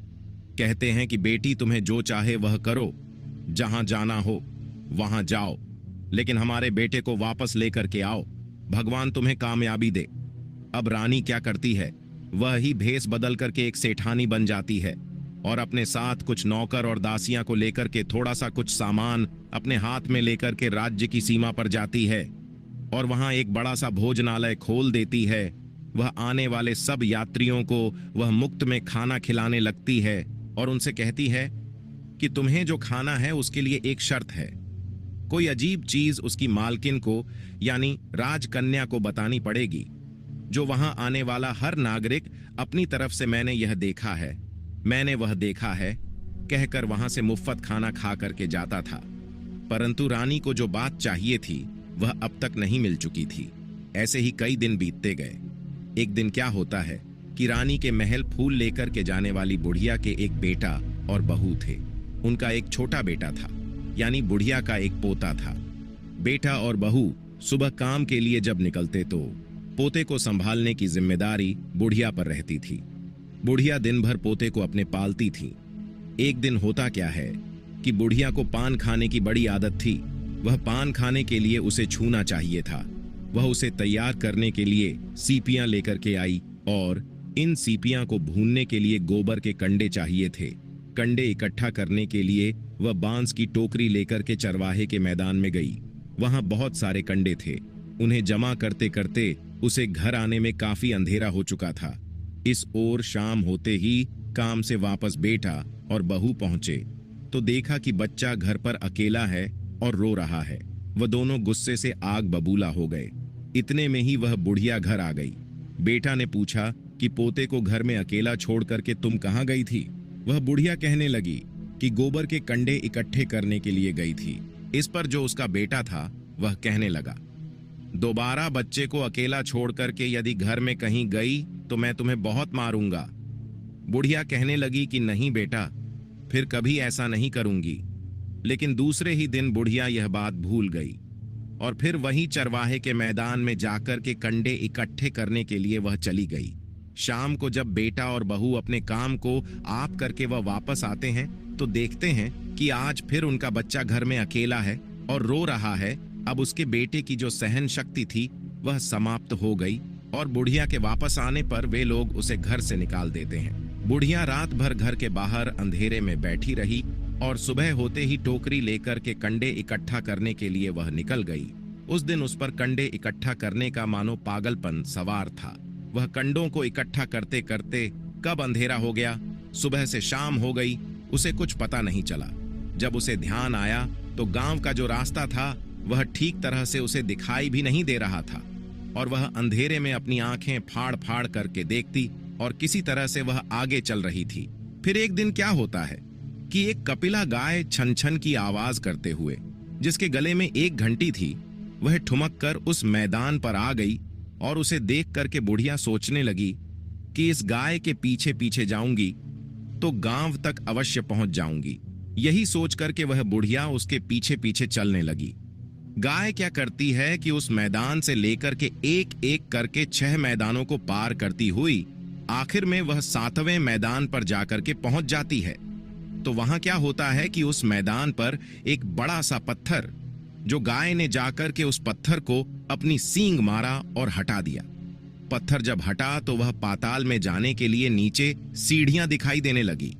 कहते हैं कि बेटी तुम्हें जो चाहे वह करो, जहां जाना हो वहां जाओ, लेकिन हमारे बेटे को वापस लेकर के आओ, भगवान तुम्हें कामयाबी दे। अब रानी क्या करती है? वह ही भेष बदल करके एक सेठानी बन जाती है और अपने साथ कुछ नौकर और दासियां को लेकर के थोड़ा सा कुछ सामान अपने हाथ में लेकर के राज्य की सीमा पर जाती है और वहां एक बड़ा सा भोजनालय खोल देती है। वह आने वाले सब यात्रियों को वह मुफ्त में खाना खिलाने लगती है और उनसे कहती है कि तुम्हें जो खाना है उसके लिए एक शर्त है। कोई अजीब चीज उसकी मालकिन को यानी राजकन्या को बतानी पड़ेगी, जो वहां आने वाला हर नागरिक अपनी तरफ से मैंने यह देखा है, मैंने वह देखा है कहकर वहां से मुफ्त खाना खा करके जाता था। परंतु रानी को जो बात चाहिए थी वह अब तक नहीं मिल चुकी थी। ऐसे ही कई दिन बीतते गए। एक दिन क्या होता है कि रानी के महल फूल लेकर के जाने वाली बुढ़िया के एक बेटा और बहू थे। उनका एक छोटा बेटा था, यानी बुढ़िया का एक पोता था। बेटा और बहू सुबह काम के लिए जब निकलते तो पोते को संभालने की जिम्मेदारी बुढ़िया पर रहती थी। बुढ़िया दिन भर पोते को अपने पालती थी। एक दिन होता क्या है कि बुढ़िया को पान खाने की बड़ी आदत थी। वह पान खाने के लिए उसे छूना चाहिए था। वह उसे तैयार करने के लिए सीपियां लेकर के आई और इन सीपियां को भूनने के लिए गोबर के कंडे चाहिए थे। कंडे इकट्ठा करने के लिए वह बांस की टोकरी लेकर के चरवाहे के मैदान में गई। वहां बहुत सारे कंडे थे। उन्हें जमा करते करते उसे घर आने में काफी अंधेरा हो चुका था। इस ओर शाम होते ही काम से वापस बेटा और बहू पहुंचे तो देखा कि बच्चा घर पर अकेला है और रो रहा है। वह दोनों गुस्से से आग बबूला हो गए। इतने में ही वह बुढ़िया घर आ गई। बेटा ने पूछा कि पोते को घर में अकेला छोड़ करके तुम कहाँ गई थी? वह बुढ़िया कहने लगी कि गोबर के कंडे इकट्ठे करने के लिए गई थी। इस पर जो उसका बेटा था वह कहने लगा, दोबारा बच्चे को अकेला छोड़ करके यदि घर में कहीं गई तो मैं तुम्हें बहुत मारूंगा। बुढ़िया कहने लगी कि नहीं बेटा, फिर कभी ऐसा नहीं करूंगी। लेकिन दूसरे ही दिन बुढ़िया यह बात भूल गई। और फिर वहीं चरवाहे के मैदान में जाकर के कंडे इकट्ठे करने के लिए वह चली गई। शाम को जब बेटा और बहू अपने काम को आप करके वह वापस आते हैं तो देखते हैं कि आज फिर उनका बच्चा घर में अकेला है और रो रहा है। अब उसके बेटे की जो सहन शक्ति थी वह समाप्त हो गई और बुढ़िया के वापस आने पर वे लोग उसे घर से निकाल देते हैं। बुढ़िया रात भर घर के बाहर अंधेरे में बैठी रही और सुबह होते ही टोकरी लेकर के कंडे इकट्ठा करने के लिए वह निकल गई। उस दिन उस पर कंडे इकट्ठा करने का मानो पागलपन सवार था। वह कंडों को इकट्ठा करते करते कब अंधेरा हो गया, सुबह से शाम हो गई, उसे कुछ पता नहीं चला। जब उसे ध्यान आया तो गांव का जो रास्ता था वह ठीक तरह से उसे दिखाई भी नहीं दे रहा था और वह अंधेरे में अपनी आंखें फाड़ फाड़ करके देखती और किसी तरह से वह आगे चल रही थी। फिर एक दिन क्या होता है कि एक कपिला गाय छन छन की आवाज करते हुए, जिसके गले में एक घंटी थी, वह ठुमक कर उस मैदान पर आ गई और उसे देख करके बुढ़िया सोचने लगी कि इस गाय के पीछे पीछे जाऊंगी तो गांव तक अवश्य पहुंच जाऊंगी। यही सोच करके वह बुढ़िया उसके पीछे पीछे चलने लगी। गाय क्या करती है कि उस मैदान से लेकर के एक एक करके 6 मैदानों को पार करती हुई आखिर में वह 7वें मैदान पर जाकर के पहुंच जाती है। तो वहां क्या होता है कि उस मैदान पर एक बड़ा सा पत्थर, जो गाय ने जाकर के उस पत्थर को अपनी सींग मारा और हटा दिया। पत्थर जब हटा तो वह पाताल में जाने के लिए नीचे सीढ़ियां दिखाई देने लगी।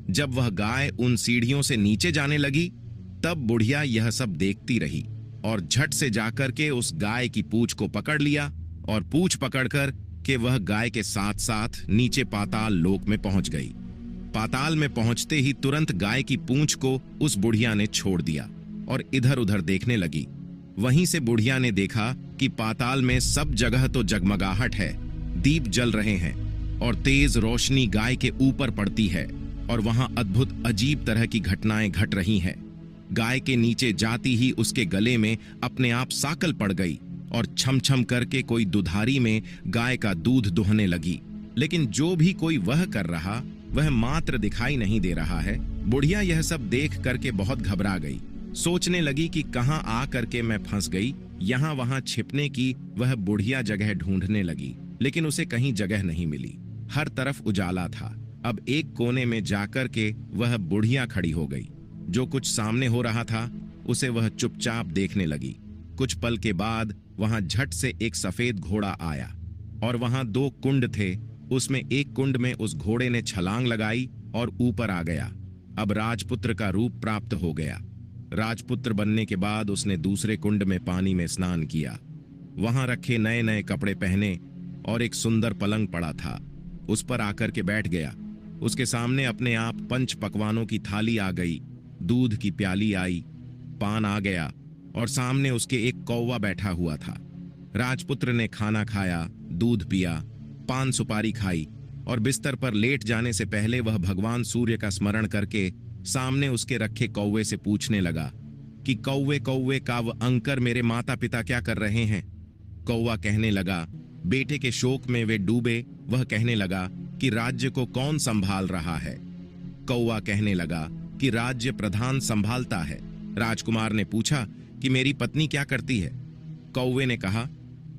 जब वह गाय उन सीढ़ियों से नीचे जाने लगी तब बुढ़िया यह सब देखती रही और झट से जाकर के उस गाय की पूंछ को पकड़ लिया और पूंछ पकड़कर के वह गाय के साथ साथ नीचे पाताल लोक में पहुंच गई। पाताल में पहुंचते ही तुरंत गाय की पूंछ को उस बुढ़िया ने छोड़ दिया और इधर उधर देखने लगी। वहीं से बुढ़िया ने देखा कि पाताल में सब जगह तो जगमगाहट है, दीप जल रहे हैं और तेज रोशनी गाय के ऊपर पड़ती है और वहां अद्भुत अजीब तरह की घटनाएं घट रही हैं। गाय के नीचे जाती ही उसके गले में अपने आप साकल पड़ गई और छम छम करके कोई दुधारी में गाय का दूध दुहने लगी। लेकिन जो भी कोई वह कर रहा वह मात्र दिखाई नहीं दे रहा है। बुढ़िया यह सब देख करके बहुत घबरा गई। सोचने लगी कि कहां आ करके मैं फंस गई। यहां वहां छिपने की वह बुढ़िया जगह ढूंढने लगी, लेकिन उसे कहीं जगह नहीं मिली। हर तरफ उजाला था। अब एक कोने में जाकर के वह बुढ़िया खड़ी हो गई। जो कुछ सामने हो रहा था उसे वह चुपचाप देखने लगी। कुछ पल के बाद वहां झट से एक सफेद घोड़ा आया और वहां 2 कुंड थे। उसमें एक कुंड में उस घोड़े ने छलांग लगाई और ऊपर आ गया। अब राजपुत्र का रूप प्राप्त हो गया। राजपुत्र बनने के बाद उसने दूसरे कुंड में पानी में स्नान किया। वहां रखे नए नए कपड़े पहने और एक सुंदर पलंग पड़ा था, उस पर आकर के बैठ गया। उसके सामने अपने आप 5 पकवानों की थाली आ गई, दूध की प्याली आई, पान आ गया और सामने उसके एक कौवा बैठा हुआ था। राजपुत्र ने खाना खाया, दूध पिया, पान सुपारी खाई और बिस्तर पर लेट जाने से पहले वह भगवान सूर्य का स्मरण करके सामने उसके रखे कौवे से पूछने लगा कि कौवे कौवे काव अंकर मेरे माता पिता क्या कर रहे हैं। कौवा कहने लगा बेटे के शोक में वे डूबे। वह कहने लगा कि राज्य को कौन संभाल रहा है। कौवा कहने लगा कि राज्य प्रधान संभालता है। राजकुमार ने पूछा कि मेरी पत्नी क्या करती है। कौवे ने कहा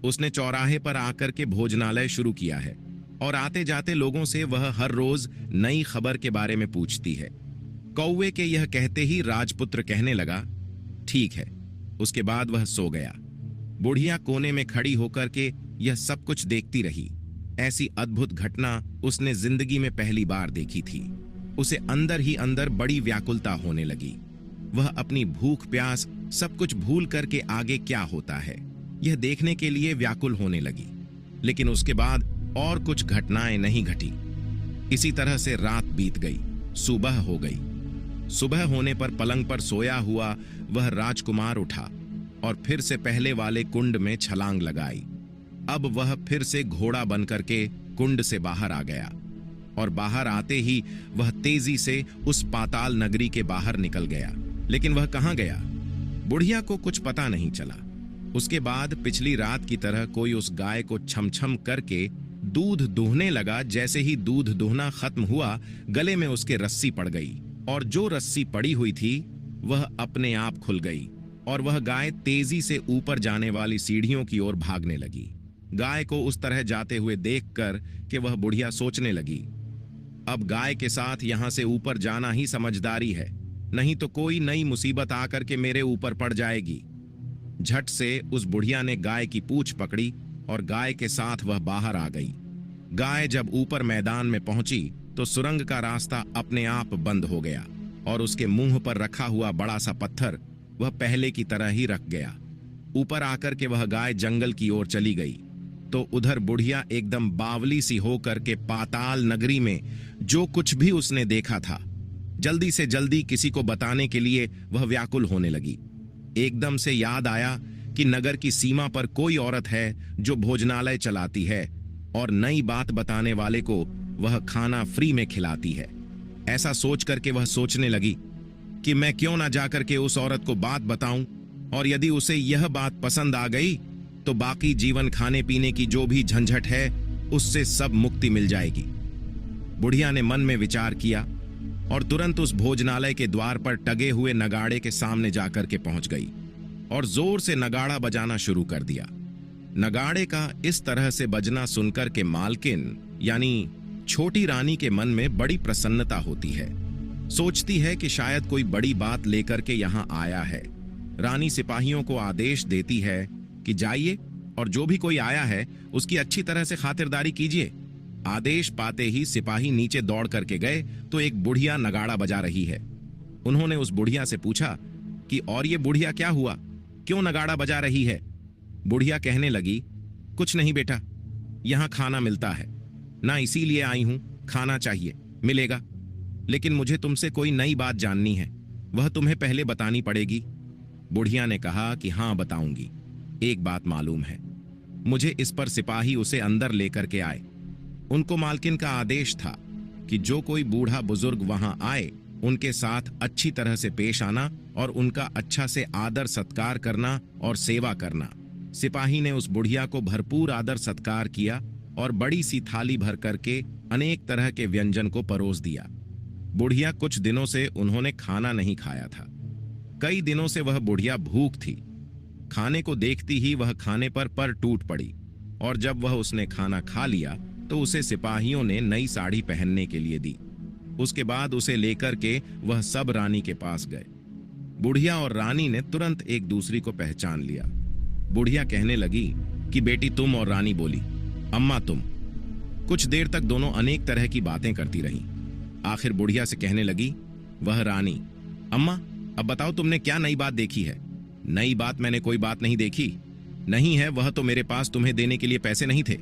उसने चौराहे पर आकर के भोजनालय शुरू किया है और आते जाते लोगों से वह हर रोज नई खबर के बारे में पूछती है। कौवे के यह कहते ही राजपुत्र कहने लगा ठीक है। उसके बाद वह सो गया। बुढ़िया कोने में खड़ी होकर के यह सब कुछ देखती रही। ऐसी अद्भुत घटना उसने जिंदगी में पहली बार देखी थी। उसे अंदर ही अंदर बड़ी व्याकुलता होने लगी। वह अपनी भूख प्यास सब कुछ भूल करके आगे क्या होता है यह देखने के लिए व्याकुल होने लगी। लेकिन उसके बाद और कुछ घटनाएं नहीं घटी। इसी तरह से रात बीत गई, सुबह हो गई। सुबह होने पर पलंग पर सोया हुआ वह राजकुमार उठा और फिर से पहले वाले कुंड में छलांग लगाई। अब वह फिर से घोड़ा बनकर के कुंड से बाहर आ गया और बाहर आते ही वह तेजी से उस पाताल नगरी के बाहर निकल गया। लेकिन वह कहां गया बुढ़िया को कुछ पता नहीं चला। उसके बाद पिछली रात की तरह कोई उस गाय को छमछम करके दूध दुहने लगा। जैसे ही दूध दुहना खत्म हुआ गले में उसके रस्सी पड़ गई और जो रस्सी पड़ी हुई थी वह अपने आप खुल गई और वह गाय तेजी से ऊपर जाने वाली सीढ़ियों की ओर भागने लगी। गाय को उस तरह जाते हुए देखकर कि वह बुढ़िया सोचने लगी, अब गाय के साथ यहां से ऊपर जाना ही समझदारी है, नहीं तो कोई नई मुसीबत आकर के मेरे ऊपर पड़ जाएगी। झट से उस बुढ़िया ने गाय की पूंछ पकड़ी और गाय के साथ वह बाहर आ गई। गाय जब ऊपर मैदान में पहुंची तो सुरंग का रास्ता अपने आप बंद हो गया और उसके मुंह पर रखा हुआ बड़ा सा पत्थर वह पहले की तरह ही रख गया। ऊपर आकर के वह गाय जंगल की ओर चली गई तो उधर बुढ़िया एकदम बावली सी होकर के पाताल नगरी में जो कुछ भी उसने देखा था जल्दी से जल्दी किसी को बताने के लिए वह व्याकुल होने लगी। एकदम से याद आया कि नगर की सीमा पर कोई औरत है जो भोजनालय चलाती है और नई बात बताने वाले को वह खाना फ्री में खिलाती है। ऐसा सोच करके वह सोचने लगी कि मैं क्यों ना जाकर के उस औरत को बात बताऊं और यदि उसे यह बात पसंद आ गई तो बाकी जीवन खाने पीने की जो भी झंझट है उससे सब मुक्ति मिल जाएगी। बुढ़िया ने मन में विचार किया और तुरंत उस भोजनालय के द्वार पर टगे हुए नगाड़े के सामने जाकर के पहुंच गई और जोर से नगाड़ा बजाना शुरू कर दिया। नगाड़े का इस तरह से बजना सुनकर के मालकिन यानी छोटी रानी के मन में बड़ी प्रसन्नता होती है। सोचती है कि शायद कोई बड़ी बात लेकर के यहां आया है। रानी सिपाहियों को आदेश देती है कि जाइए और जो भी कोई आया है उसकी अच्छी तरह से खातिरदारी कीजिए। आदेश पाते ही सिपाही नीचे दौड़ करके गए तो एक बुढ़िया नगाड़ा बजा रही है। उन्होंने उस बुढ़िया से पूछा कि और ये बुढ़िया क्या हुआ, क्यों नगाड़ा बजा रही है? बुढ़िया कहने लगी, कुछ नहीं बेटा, यहां खाना मिलता है ना, इसीलिए आई हूं, खाना चाहिए, मिलेगा। लेकिन मुझे तुमसे कोई नई बात जाननी है, वह तुम्हें पहले बतानी पड़ेगी। बुढ़िया ने कहा कि हां बताऊंगी। एक बात मालूम है, मुझे इस पर सिपाही उसे अंदर लेकर के आए। उनको मालकिन का आदेश था कि जो कोई बूढ़ा बुजुर्ग वहां आए उनके साथ अच्छी तरह से पेश आना और उनका अच्छा से आदर सत्कार करना और सेवा करना। सिपाही ने उस बुढ़िया को भरपूर आदर सत्कार किया और बड़ी सी थाली भर करके अनेक तरह के व्यंजन को परोस दिया। बुढ़िया कुछ दिनों से उन्होंने खाना नहीं खाया था। कई दिनों से वह बुढ़िया भूख थी। खाने को देखती ही वह खाने पर टूट पड़ी और जब वह उसने खाना खा लिया तो उसे सिपाहियों ने नई साड़ी पहनने के लिए दी। उसके बाद उसे लेकर के वह सब रानी के पास गए। बुढ़िया और रानी ने तुरंत एक दूसरी को पहचान लिया। बुढ़िया कहने लगी कि बेटी तुम, और रानी बोली अम्मा तुम। कुछ देर तक दोनों अनेक तरह की बातें करती रहीं। आखिर बुढ़िया से कहने लगी वह रानी, अम्मा अब बताओ तुमने क्या नई बात देखी है? नई बात मैंने कोई बात नहीं देखी। नहीं है, वह तो मेरे पास तुम्हें देने के लिए पैसे नहीं थे,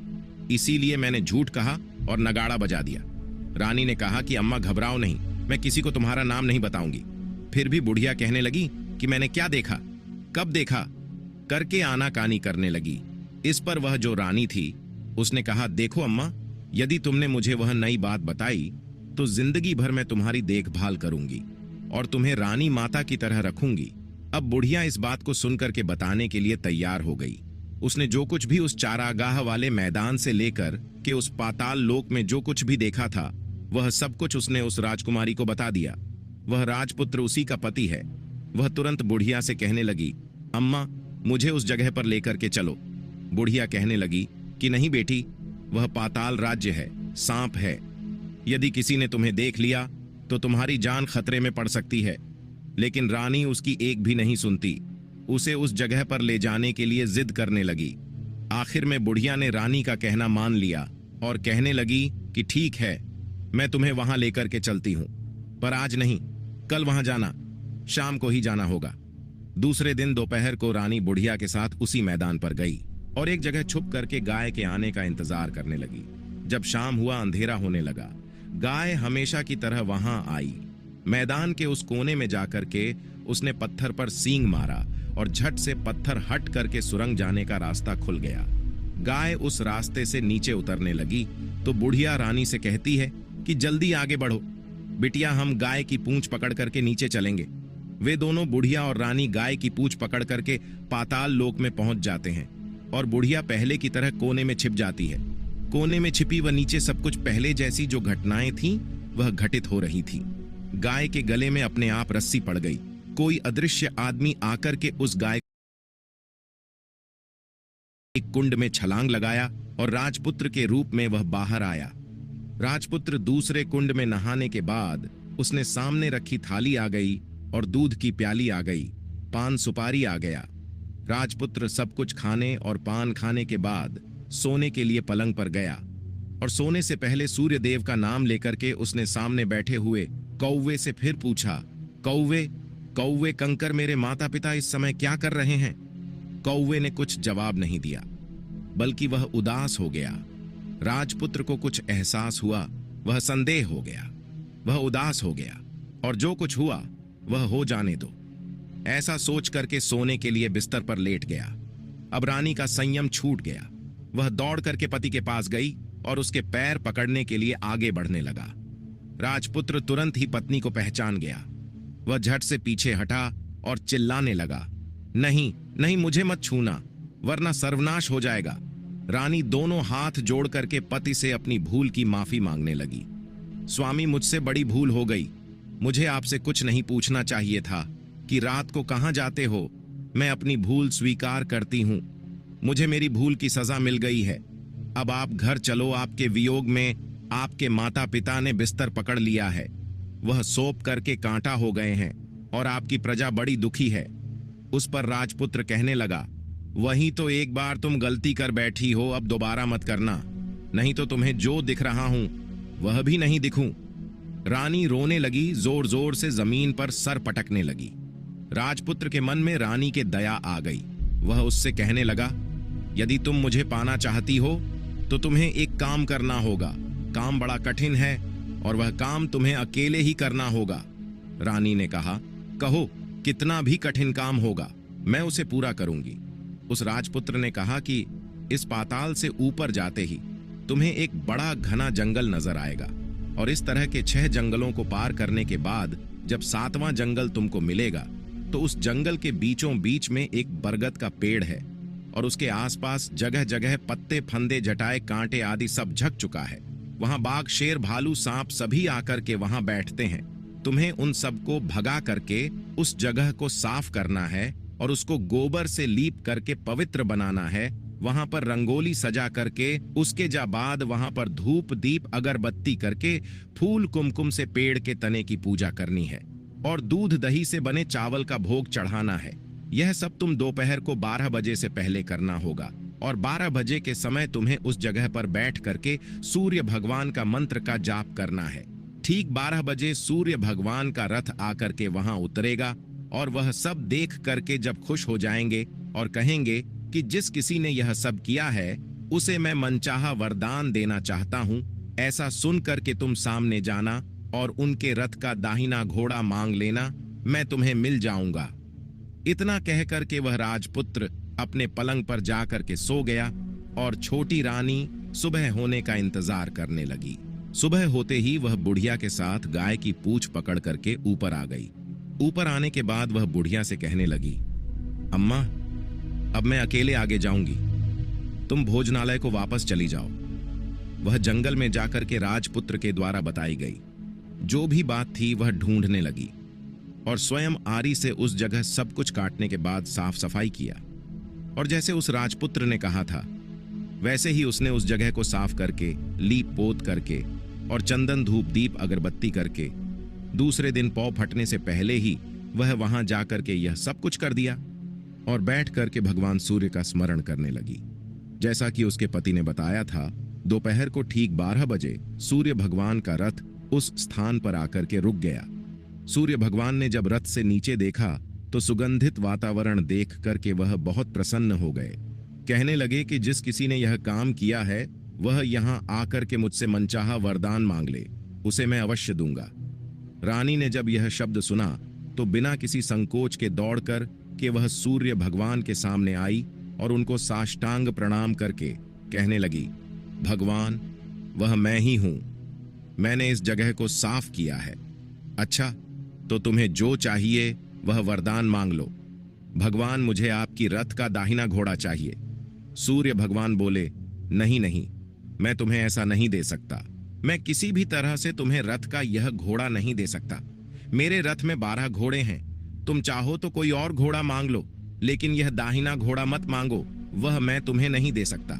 इसीलिए मैंने झूठ कहा और नगाड़ा बजा दिया। रानी ने कहा कि अम्मा घबराओ नहीं, मैं किसी को तुम्हारा नाम नहीं बताऊंगी। फिर भी बुढ़िया कहने लगी कि मैंने क्या देखा, कब देखा, करके आनाकानी करने लगी। इस पर वह जो रानी थी उसने कहा, देखो अम्मा, यदि तुमने मुझे वह नई बात बताई तो जिंदगी भर मैं तुम्हारी देखभाल करूंगी और तुम्हें रानी माता की तरह रखूंगी। अब बुढ़िया इस बात को सुनकर के बताने के लिए तैयार हो गई। उसने जो कुछ भी उस चारागाह वाले मैदान से लेकर के उस पाताल लोक में जो कुछ भी देखा था वह सब कुछ उसने उस राजकुमारी को बता दिया। वह राजपुत्र उसी का पति है। वह तुरंत बुढ़िया से कहने लगी, अम्मा मुझे उस जगह पर लेकर के चलो। बुढ़िया कहने लगी कि नहीं बेटी, वह पाताल राज्य है, सांप है। यदि किसी ने तुम्हें देख लिया तो तुम्हारी जान खतरे में पड़ सकती है। लेकिन रानी उसकी एक भी नहीं सुनती, उसे उस जगह पर ले जाने के लिए जिद करने लगी। आखिर में बुढ़िया ने रानी का कहना मान लिया और कहने लगी कि ठीक है, मैं तुम्हें वहां लेकर के चलती हूं, पर आज नहीं, कल वहां जाना, शाम को ही जाना होगा। दूसरे दिन दोपहर को रानी बुढ़िया के साथ उसी मैदान पर गई और एक जगह छुप करके गाय के आने का इंतजार करने लगी। जब शाम हुआ, अंधेरा होने लगा, गाय हमेशा की तरह वहां आई। मैदान के उस कोने में जाकर के उसने पत्थर पर सींग मारा और झट से पत्थर हट करके सुरंग जाने का रास्ता खुल गया। गाय उस रास्ते से नीचे उतरने लगी तो बुढ़िया रानी से कहती है कि जल्दी आगे बढ़ो बिटिया, हम गाय की पूंछ पकड़ करके नीचे चलेंगे। वे दोनों, बुढ़िया और रानी, गाय की पूंछ पकड़ करके पाताल लोक में पहुंच जाते हैं और बुढ़िया पहले की तरह कोने में छिप जाती है। कोने में छिपी व नीचे सब कुछ पहले जैसी जो घटनाएं थीं वह घटित हो रही थी। गाय के गले में अपने आप रस्सी पड़ गई कोई अदृश्य आदमी आकर के उस गाय एक कुंड में छलांग लगाया और राजपुत्र के रूप में वह बाहर आया। राजपुत्र दूसरे कुंड में नहाने के बाद उसने सामने रखी थाली आ गई और दूध की प्याली आ गई, पान सुपारी आ गया। राजपुत्र सब कुछ खाने और पान खाने के बाद सोने के लिए पलंग पर गया और सोने से पहले सूर्यदेव का नाम लेकर के उसने सामने बैठे हुए कौवे से फिर पूछा, कौवे कौवे कंकर, मेरे माता पिता इस समय क्या कर रहे हैं? कौवे ने कुछ जवाब नहीं दिया, बल्कि वह उदास हो गया। राजपुत्र को कुछ एहसास हुआ, वह संदेह हो गया, वह उदास हो गया और जो कुछ हुआ वह हो जाने दो, ऐसा सोच करके सोने के लिए बिस्तर पर लेट गया। अब रानी का संयम छूट गया। वह दौड़ करके पति के पास गई और उसके पैर पकड़ने के लिए आगे बढ़ने लगा। राजपुत्र तुरंत ही पत्नी को पहचान गया। वह झट से पीछे हटा और चिल्लाने लगा, नहीं नहीं, मुझे मत छूना वरना सर्वनाश हो जाएगा। रानी दोनों हाथ जोड़ करके पति से अपनी भूल की माफी मांगने लगी। स्वामी, मुझसे बड़ी भूल हो गई। मुझे आपसे कुछ नहीं पूछना चाहिए था कि रात को कहां जाते हो। मैं अपनी भूल स्वीकार करती हूं। मुझे मेरी भूल की सजा मिल गई है। अब आप घर चलो। आपके वियोग में आपके माता पिता ने बिस्तर पकड़ लिया है। वह सौंप करके कांटा हो गए हैं और आपकी प्रजा बड़ी दुखी है। उस पर राजपुत्र कहने लगा, वही तो एक बार तुम गलती कर बैठी हो, अब दोबारा मत करना, नहीं तो तुम्हें जो दिख रहा हूं वह भी नहीं दिखूं। रानी रोने लगी, जोर जोर से जमीन पर सर पटकने लगी। राजपुत्र के मन में रानी के दया आ गई। वह उससे कहने लगा, यदि तुम मुझे पाना चाहती हो तो तुम्हें एक काम करना होगा। काम बड़ा कठिन है और वह काम तुम्हें अकेले ही करना होगा। रानी ने कहा, कहो, कितना भी कठिन काम होगा, मैं उसे पूरा करूंगी। उस राजपुत्र ने कहा कि इस पाताल से ऊपर जाते ही तुम्हें एक बड़ा घना जंगल नजर आएगा और इस तरह के 6 जंगलों को पार करने के बाद जब 7वां जंगल तुमको मिलेगा तो उस जंगल के बीचों बीच में एक बरगद का पेड़ है और उसके आसपास जगह जगह पत्ते, फंदे, जटाए, कांटे आदि सब झक चुका है। वहां बाघ, शेर, भालू, सांप सभी आकर के वहां बैठते हैं। तुम्हें उन सबको भगा करके उस जगह को साफ करना है और उसको गोबर से लीप करके पवित्र बनाना है। वहां पर रंगोली सजा करके उसके बाद वहां पर धूप, दीप, अगरबत्ती करके फूल कुमकुम से पेड़ के तने की पूजा करनी है और दूध दही से बने चावल का भोग चढ़ाना है। यह सब तुम दोपहर को 12 बजे से पहले करना होगा और 12 बजे के समय तुम्हें उस जगह पर बैठ करके सूर्य भगवान का मंत्र का जाप करना है। ठीक 12 बजे सूर्य भगवान का रथ आकर के वहां उतरेगा और वह सब देख करके जब खुश हो जाएंगे और कहेंगे कि जिस किसी ने यह सब किया है उसे मैं मनचाहा वरदान देना चाहता हूं, ऐसा सुन करके तुम सामने जाना और उनके रथ का दाहिना घोड़ा मांग लेना, मैं तुम्हें मिल जाऊंगा। इतना कह करके वह राजपुत्र अपने पलंग पर जाकर के सो गया और छोटी रानी सुबह होने का इंतजार करने लगी। सुबह होते ही वह बुढ़िया के साथ गाय की पूंछ पकड़ करके ऊपर आ गई। ऊपर आने के बाद वह बुढ़िया से कहने लगी, अम्मा, अब मैं अकेले आगे जाऊंगी, तुम भोजनालय को वापस चली जाओ। वह जंगल में जाकर के राजपुत्र के द्वारा बताई गई जो भी बात थी वह ढूंढने लगी और स्वयं आरी से उस जगह सब कुछ काटने के बाद साफ सफाई किया और जैसे उस राजपुत्र ने कहा था वैसे ही उसने उस जगह को साफ करके, लीप पोत करके और चंदन, धूप, दीप, अगरबत्ती करके दूसरे दिन पौ फटने से पहले ही वह वहां जाकर के यह सब कुछ कर दिया और बैठ करके भगवान सूर्य का स्मरण करने लगी। जैसा कि उसके पति ने बताया था, दोपहर को ठीक 12 बजे सूर्य भगवान का रथ उस स्थान पर आकर के रुक गया। सूर्य भगवान ने जब रथ से नीचे देखा तो सुगंधित वातावरण देख करके वह बहुत प्रसन्न हो गए। कहने लगे कि जिस किसी ने यह काम किया है वह यहां आकर के मुझसे मनचाहा वरदान मांग ले, उसे मैं अवश्य दूंगा। रानी ने जब यह शब्द सुना तो बिना किसी संकोच के दौड़कर के वह सूर्य भगवान के सामने आई और उनको साष्टांग प्रणाम करके कहने लगी, भगवान, वह मैं ही हूं, मैंने इस जगह को साफ किया है। अच्छा, तो तुम्हें जो चाहिए वह वरदान मांग लो। भगवान, मुझे आपकी रथ का दाहिना घोड़ा चाहिए। सूर्य भगवान बोले, नहीं नहीं, मैं तुम्हें ऐसा नहीं दे सकता। मैं किसी भी तरह से तुम्हें रथ का यह घोड़ा नहीं दे सकता। मेरे रथ में 12 घोड़े हैं, तुम चाहो तो कोई और घोड़ा मांग लो, लेकिन यह दाहिना घोड़ा मत मांगो, वह मैं तुम्हें नहीं दे सकता।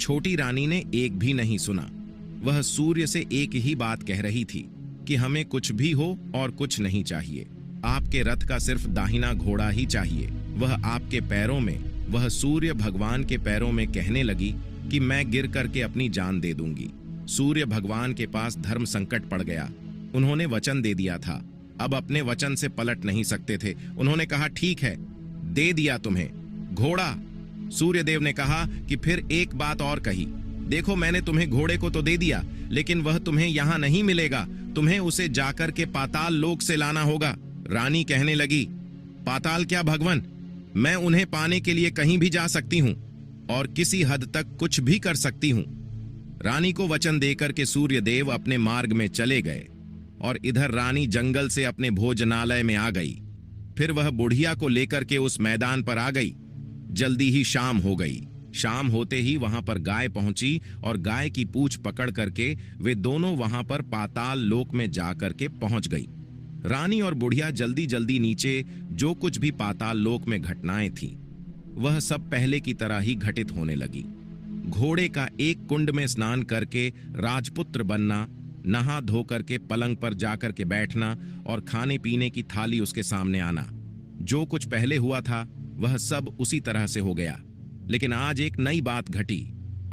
छोटी रानी ने एक भी नहीं सुना। वह सूर्य से एक ही बात कह रही थी कि हमें कुछ भी हो और कुछ नहीं चाहिए, आपके रथ का सिर्फ दाहिना घोड़ा ही चाहिए। वह आपके पैरों में, वह सूर्य भगवान के पैरों में कहने लगी कि मैं गिर करके अपनी जान दे दूंगी। सूर्य भगवान के पास धर्म संकट पड़ गया। उन्होंने वचन दे दिया था, अब अपने वचन से पलट नहीं सकते थे। उन्होंने कहा, ठीक है, दे दिया तुम्हें घोड़ा। सूर्यदेव ने कहा कि फिर एक बात और कही, देखो मैंने तुम्हें घोड़े को तो दे दिया, लेकिन वह तुम्हें यहां नहीं मिलेगा, तुम्हें उसे जाकर के पाताल लोक से लाना होगा। रानी कहने लगी, पाताल क्या भगवान, मैं उन्हें पाने के लिए कहीं भी जा सकती हूं और किसी हद तक कुछ भी कर सकती हूं। रानी को वचन देकर के सूर्यदेव अपने मार्ग में चले गए और इधर रानी जंगल से अपने भोजनालय में आ गई। फिर वह बुढ़िया को लेकर के उस मैदान पर आ गई। जल्दी ही शाम हो गई। शाम होते ही वहां पर गाय पहुंची और गाय की पूंछ पकड़ करके वे दोनों वहां पर पाताल लोक में जाकर के पहुंच गई। रानी और बुढ़िया जल्दी जल्दी नीचे जो कुछ भी पाताल लोक में घटनाएं थीं, वह सब पहले की तरह ही घटित होने लगी। घोड़े का एक कुंड में स्नान करके राजपुत्र बनना, नहा धो करके पलंग पर जाकर के बैठना और खाने पीने की थाली उसके सामने आना, जो कुछ पहले हुआ था वह सब उसी तरह से हो गया। लेकिन आज एक नई बात घटी।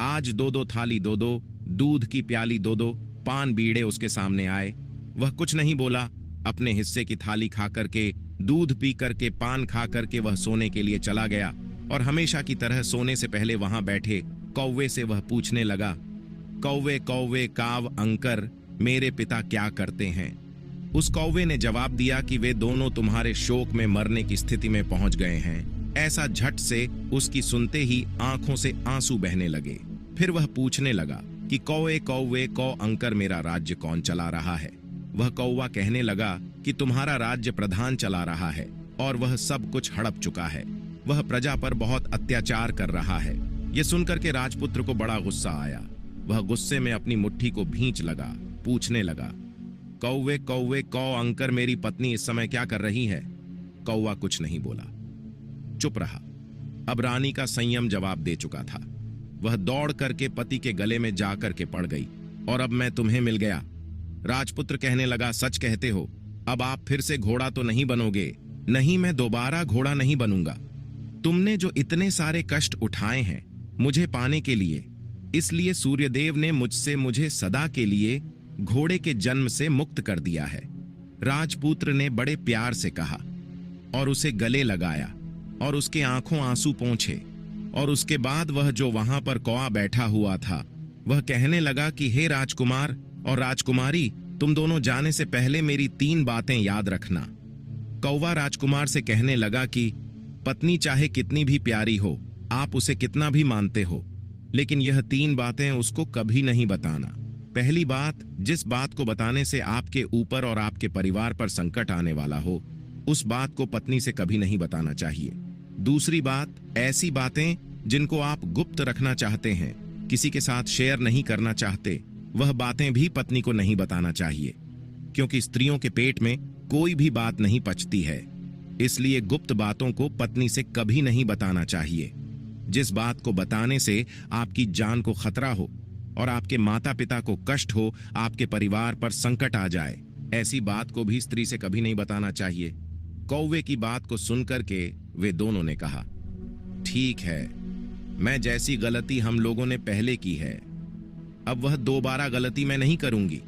आज दो दो थाली दो दो, दूध की प्याली दो दो, पान बीड़े उसके सामने आए। वह कुछ नहीं बोला, अपने हिस्से की थाली खा करके, दूध पी करके, पान खा करके वह सोने के लिए चला गया। और हमेशा की तरह सोने से पहले वहां बैठे कौवे से वह पूछने लगा, कौवे कौवे काव अंकर, मेरे पिता क्या करते हैं? उस कौवे ने जवाब दिया कि वे दोनों तुम्हारे शोक में मरने की स्थिति में पहुंच गए हैं। ऐसा झट से उसकी सुनते ही आंखों से आंसू बहने लगे। फिर वह पूछने लगा कि कौवे कौवे कौ अंकर, मेरा राज्य कौन चला रहा है? वह कौवा कहने लगा कि तुम्हारा राज्य प्रधान चला रहा है और वह सब कुछ हड़प चुका है। वह प्रजा पर बहुत अत्याचार कर रहा है। यह सुनकर के राजपुत्र को बड़ा गुस्सा आया। वह गुस्से में अपनी मुट्ठी को भींच लगा, पूछने लगा, कौवे कौवे कौ अंकर, मेरी पत्नी इस समय क्या कर रही है? कौवा कुछ नहीं बोला, चुप रहा। अब रानी का संयम जवाब दे चुका था। वह दौड़ करके पति के गले में जाकर के पड़ गई, और अब मैं तुम्हें मिल गया। राजपुत्र कहने लगा, सच कहते हो, अब आप फिर से घोड़ा तो नहीं बनोगे? नहीं, मैं दोबारा घोड़ा नहीं बनूंगा। तुमने जो इतने सारे कष्ट उठाए हैं मुझे पाने के लिए, इसलिए सूर्यदेव ने मुझे सदा के लिए घोड़े के जन्म से मुक्त कर दिया है। राजपुत्र ने बड़े प्यार से कहा और उसे गले लगाया और उसके आंखों आंसू पोंछे। और उसके बाद वह जो वहां पर कौआ बैठा हुआ था, वह कहने लगा कि हे राजकुमार और राजकुमारी, तुम दोनों जाने से पहले मेरी 3 बातें याद रखना। कौवा राजकुमार से कहने लगा कि पत्नी चाहे कितनी भी प्यारी हो, आप उसे कितना भी मानते हो, लेकिन यह 3 बातें उसको कभी नहीं बताना। पहली बात, जिस बात को बताने से आपके ऊपर और आपके परिवार पर संकट आने वाला हो, उस बात को पत्नी से कभी नहीं बताना चाहिए। दूसरी बात, ऐसी बातें जिनको आप गुप्त रखना चाहते हैं, किसी के साथ शेयर नहीं करना चाहते, वह बातें भी पत्नी को नहीं बताना चाहिए, क्योंकि स्त्रियों के पेट में कोई भी बात नहीं पचती है। इसलिए गुप्त बातों को पत्नी से कभी नहीं बताना चाहिए। जिस बात को बताने से आपकी जान को खतरा हो और आपके माता पिता को कष्ट हो, आपके परिवार पर संकट आ जाए, ऐसी बात को भी स्त्री से कभी नहीं बताना चाहिए। कौवे की बात को सुनकर के वे दोनों ने कहा, ठीक है, मैं जैसी गलती हम लोगों ने पहले की है, अब वह दोबारा गलती मैं नहीं करूंगी।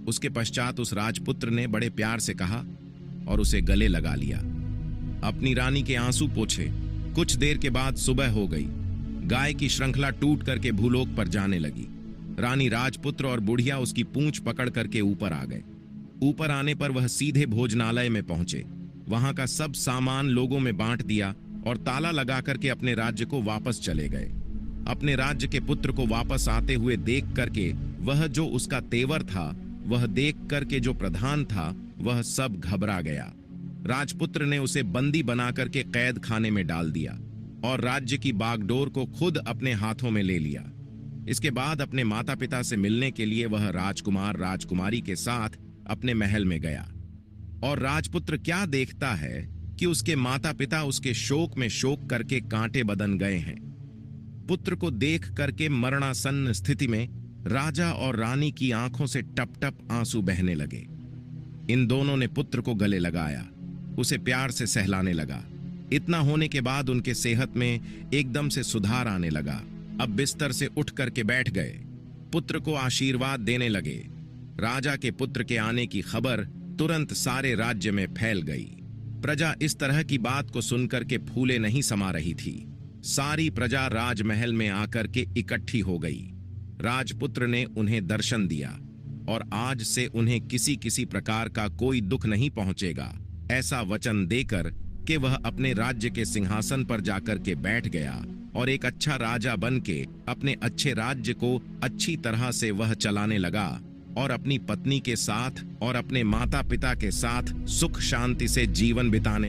उसके पश्चात उस राजपुत्र ने बड़े प्यार से कहा और उसे गले लगा लिया, अपनी रानी के आंसू पोंछे। कुछ देर के बाद सुबह हो गई। गाय की श्रृंखला टूट करके भूलोक पर जाने लगी। रानी, राजपुत्र और बुढ़िया उसकी पूंछ पकड़ करके ऊपर आ गए। ऊपर आने पर वह सीधे भोजनालय में पहुंचे। वहां का सब सामान लोगों में बांट दिया और ताला लगा करके अपने राज्य को वापस चले गए। अपने राज्य के पुत्र को वापस आते हुए देख करके वह जो उसका तेवर था, वह देख करके जो प्रधान था, वह सब घबरा गया। राजपुत्र ने उसे बंदी बना करके कैद खाने में डाल दिया और राज्य की बागडोर को खुद अपने हाथों में ले लिया। इसके बाद अपने माता पिता से मिलने के लिए वह राजकुमार राजकुमारी के साथ अपने महल में गया और राजपुत्र क्या देखता है कि उसके माता पिता उसके शोक में शोक करके कांटे बदन गए हैं। पुत्र को देख करके मरणासन्न स्थिति में राजा और रानी की आंखों से टप टप आंसू बहने लगे। इन दोनों ने पुत्र को गले लगाया, उसे प्यार से सहलाने लगा। इतना होने के बाद उनके सेहत में एकदम से सुधार आने लगा। अब बिस्तर से उठ करके बैठ गए, पुत्र को आशीर्वाद देने लगे। राजा के पुत्र के आने की खबर तुरंत सारे राज्य में फैल गई। प्रजा इस तरह की बात को सुनकर के फूले नहीं समा रही थी। सारी प्रजा राजमहल में आकर के इकट्ठी हो गई। राजपुत्र ने उन्हें दर्शन दिया और आज से उन्हें किसी किसी प्रकार का कोई दुख नहीं पहुंचेगा, ऐसा वचन देकर कि वह अपने राज्य के सिंहासन पर जाकर के बैठ गया और एक अच्छा राजा बन के अपने अच्छे राज्य को अच्छी तरह से वह चलाने लगा और अपनी पत्नी के साथ और अपने माता पिता के साथ सुख शांति से जीवन बिताने